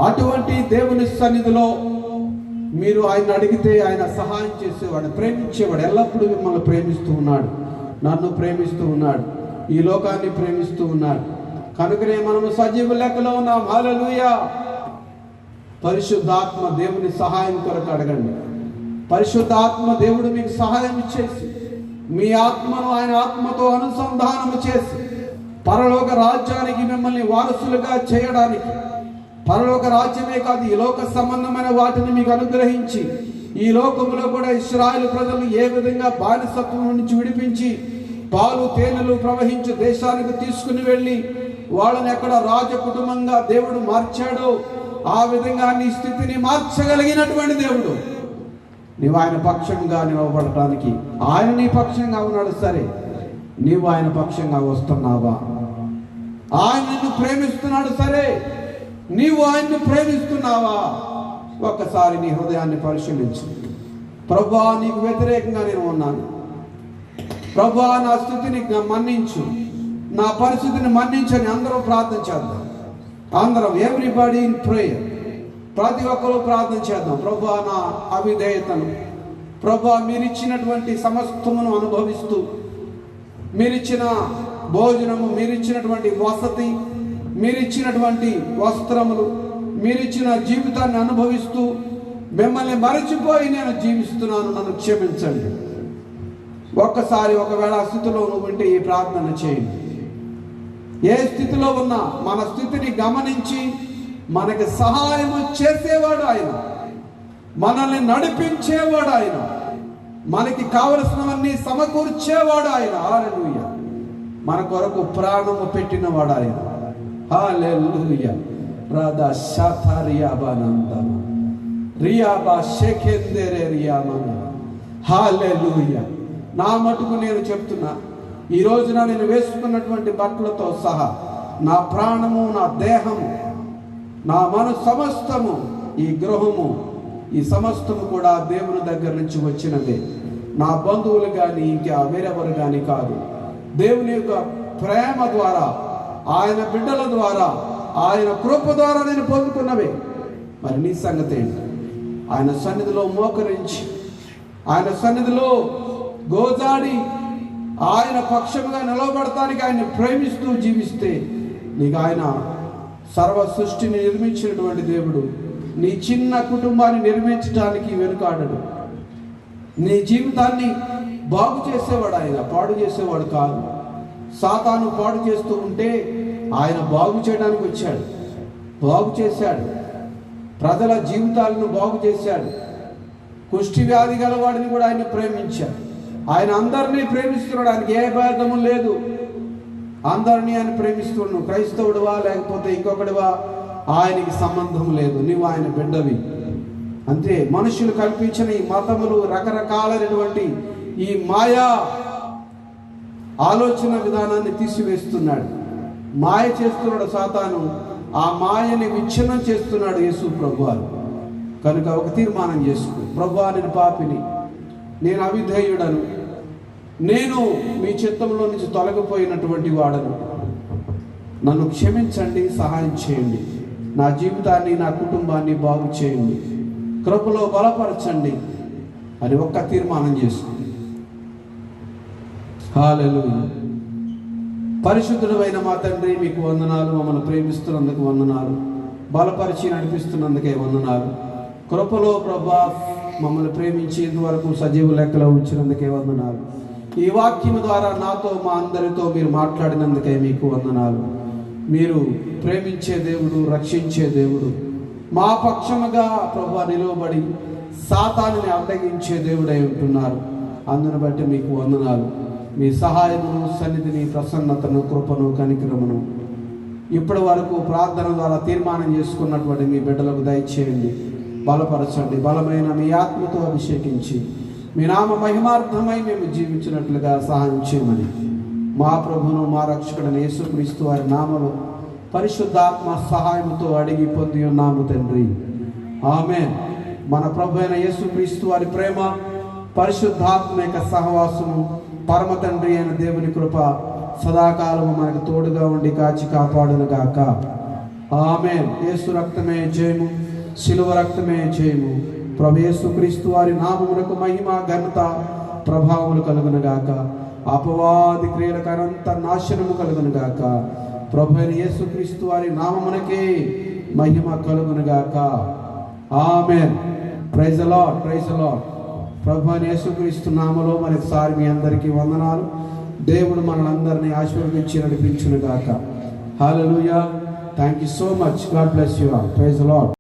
అటువంటి దేవుని సన్నిధిలో మీరు ఆయన అడిగితే ఆయన సహాయం చేసేవాడు, ప్రేమించేవాడు. ఎల్లప్పుడూ మిమ్మల్ని ప్రేమిస్తూ ఉన్నాడు, నన్ను ప్రేమిస్తూ ఉన్నాడు, ఈ లోకాన్ని ప్రేమిస్తూ ఉన్నాడు. కనుకనే మనము సజీవ లెక్కలో ఉన్నాం. హల్లెలూయా. పరిశుద్ధాత్మ దేవుని సహాయం కొరకు అడగండి. పరిశుద్ధాత్మ దేవుడు మీకు సహాయం ఇచ్చేసి మీ ఆత్మను ఆయన ఆత్మతో అనుసంధానము చేసి పరలోక రాజ్యానికి మిమ్మల్ని వారసులుగా చేయడానికి, పరలోక రాజ్యమే కాదు ఈ లోక సంబంధమైన వాటిని మీకు అనుగ్రహించి, ఈ లోకంలో కూడా ఇశ్రాయేలు ప్రజలను ఏ విధంగా బానిసత్వం నుంచి విడిపించి పాలు తేనెలు ప్రవహించే దేశానికి తీసుకుని వెళ్ళి వాళ్ళని ఎక్కడ రాజ కుటుంబంగా దేవుడు మార్చాడో ఆ విధంగా నీ స్థితిని మార్చగలిగినటువంటి దేవుడు. నీవు ఆయన పక్షంగా నిలవబడటానికి ఆయన నీ పక్షంగా ఉన్నాడు. సరే, నీవు ఆయన పక్షంగా వస్తున్నావా? ఆయన నిన్ను ప్రేమిస్తున్నాడు. సరే, నీవు ఆయన్ని ప్రేమిస్తున్నావా? ఒక్కసారి నీ హృదయాన్ని పరిశీలించు. ప్రభువా, నీకు వ్యతిరేకంగా నేను ఉన్నాను. ప్రభువా, నా స్థితిని మన్నించు, నా పరిస్థితిని మన్నించని అందరూ ప్రార్థన చేద్దాం. అందరం, ఎవ్రీబడి ఇన్ ప్రేయర్. ప్రతి ఒక్కరూ ప్రార్థన చేద్దాం. ప్రభువా, నా అవిధేయతను, ప్రభువా మీరిచ్చినటువంటి సమస్తమును అనుభవిస్తూ, మీరిచ్చిన భోజనము, మీరిచ్చినటువంటి వసతి, మీరిచ్చినటువంటి వస్త్రములు, మీరిచ్చిన జీవితాన్ని అనుభవిస్తూ మిమ్మల్ని మరచిపోయి నేను జీవిస్తున్నాను, నన్ను క్షమించండి. ఒక్కసారి ఒకవేళ ఆ స్థితిలో నువ్వు ఉంటే ఈ ప్రార్థన చేయండి. ఏ స్థితిలో ఉన్నా మన స్థితిని గమనించి మనకి సహాయము చేసేవాడు ఆయన, మనల్ని నడిపించేవాడు ఆయన, మనకి కావలసినవన్నీ సమకూర్చేవాడు ఆయన. హల్లెలూయా. మన కొరకు ప్రాణము పెట్టినవాడు ఆయన. హల్లెలూయా. రాధా శాతారియాబానందమ రియాబా షేకెందెరే రియామన. హల్లెలూయా. నా మటుకు నేను చెప్తున్నా, ఈ రోజున నేను వేసుకున్నటువంటి బట్టలతో సహా నా ప్రాణము, నా దేహము, నా సమస్తము, ఈ గృహము, ఈ సమస్తము కూడా దేవుని దగ్గర నుంచి వచ్చినదే. నా బంధువులు కానీ ఇంకా వేరెవరు కానీ కాదు. దేవుని యొక్క ప్రేమ ద్వారా, ఆయన బిడ్డల ద్వారా, ఆయన కృప ద్వారా నేను పొందుకున్నవే. మరి నీ సంగతి ఏంటి? ఆయన సన్నిధిలో మోకరించి, ఆయన సన్నిధిలో గోజాడి, ఆయన పక్షముగా నిలబడటానికి ఆయన్ని ప్రేమిస్తూ జీవిస్తే నీకు ఆయన సర్వ సృష్టిని నిర్మించినటువంటి దేవుడు నీ చిన్న కుటుంబాన్ని నిర్మించడానికి వెనుకాడడు. నీ జీవితాన్ని బాగు చేసేవాడు ఆయన, పాడు చేసేవాడు కాదు. సాతాను పాడు చేస్తూ ఉంటే ఆయన బాగు చేయడానికి వచ్చాడు, బాగు చేశాడు. ప్రజల జీవితాలను బాగు చేశాడు. కుష్టి వ్యాధి గలవాడిని కూడా ఆయన ప్రేమించాడు. ఆయన అందరినీ ప్రేమిస్తున్నాడు. ఆయనకి ఏ భేదము లేదు. అందరినీ ఆయన ప్రేమిస్తున్నాడు. నువ్వు క్రైస్తవుడివా లేకపోతే ఇంకొకటివా ఆయనకి సంబంధం లేదు. నువ్వు ఆయన బిడ్డవి అంతే. మనుషులు కల్పించిన ఈ మతములు, రకరకాలైనటువంటి ఈ మాయా ఆలోచన విధానాన్ని తీసివేస్తున్నాడు. మాయ చేస్తున్నాడు సాతాను. ఆ మాయని విచ్ఛిన్నం చేస్తున్నాడు యేసు ప్రభువారు. కనుక ఒక తీర్మానం చేసుకో, ప్రభువా నేను పాపిని, నేను అవిధేయుడను, నేను మీ చిత్తంలో నుంచి తొలగిపోయినటువంటి వాడను, నన్ను క్షమించండి, సహాయం చేయండి, నా జీవితాన్ని, నా కుటుంబాన్ని బాగు చేయండి, కృపలో బలపరచండి అని ఒక్క తీర్మానం చేసుకుంది. హల్లెలూయా. పరిశుద్ధుడైన మా తండ్రి, మీకు వందనాలు. మమ్మల్ని ప్రేమిస్తున్నందుకు వందనాలు, బలపరిచి నడిపిస్తున్నందుకే వందనాలు. కృపలో ప్రభా మమ్మల్ని ప్రేమించి ఇంతవరకు సజీవ లెక్కలో ఉంచినందుకే వందనాలు. ఈ వాక్యం ద్వారా నాతో, మా అందరితో మీరు మాట్లాడినందుకే మీకు వందనాలు. మీరు ప్రేమించే దేవుడు, రక్షించే దేవుడు, మా పక్షముగా ప్రభా నిలువబడి సాతానుని అడ్డగించే దేవుడై ఉంటున్నారు. అందును బట్టి మీకు వందనాలు. మీ సహాయమును, సన్నిధిని, ప్రసన్నతను, కృపను, కనికరమును ఇప్పటి వరకు ప్రార్థన ద్వారా తీర్మానం చేసుకున్నటువంటి మీ బిడ్డలకు దయచేయండి, బలపరచండి. బలమైన మీ ఆత్మతో అభిషేకించి మీ నామ మహిమార్థమై మేము జీవించినట్లుగా సహాయం చేయమని మా ప్రభువును, మా రక్షకుడైన యేసుక్రీస్తు వారి నామములో పరిశుద్ధాత్మ సహాయంతో అడిగి పొంది ఉన్నాము తండ్రి. ఆమేన్. మన ప్రభు అయిన యేసుక్రీస్తు వారి ప్రేమ, పరిశుద్ధాత్మ యొక్క సహవాసము, పరమ తండ్రి అయిన దేవుని కృప సదాకాలము మనకు తోడుగా ఉండి కాచి కాపాడును గాక. ఆమేన్. యేసు రక్తమే జయము, శిలువ రక్తమే జయము. ప్రభు యేసుక్రీస్తు వారి నామమునకు మహిమ, ఘనత, ప్రభావములు కలుగును గాక. అపవాది క్రియలకు అనంత నాశనము కలుగును గాక. ప్రభు అయిన యేసుక్రీస్తు వారి నామమునకే మహిమ కలుగును గాక. Amen. Praise the lord, praise the lord. ప్రభు అయిన యేసుక్రీస్తు నామములో మరొకసారి మీ అందరికీ వందనాలు. దేవుడు మనల్ని ఆశీర్వదించి నడిపించును గాక. Hallelujah. Thank you so much. God bless you all. Praise the lord.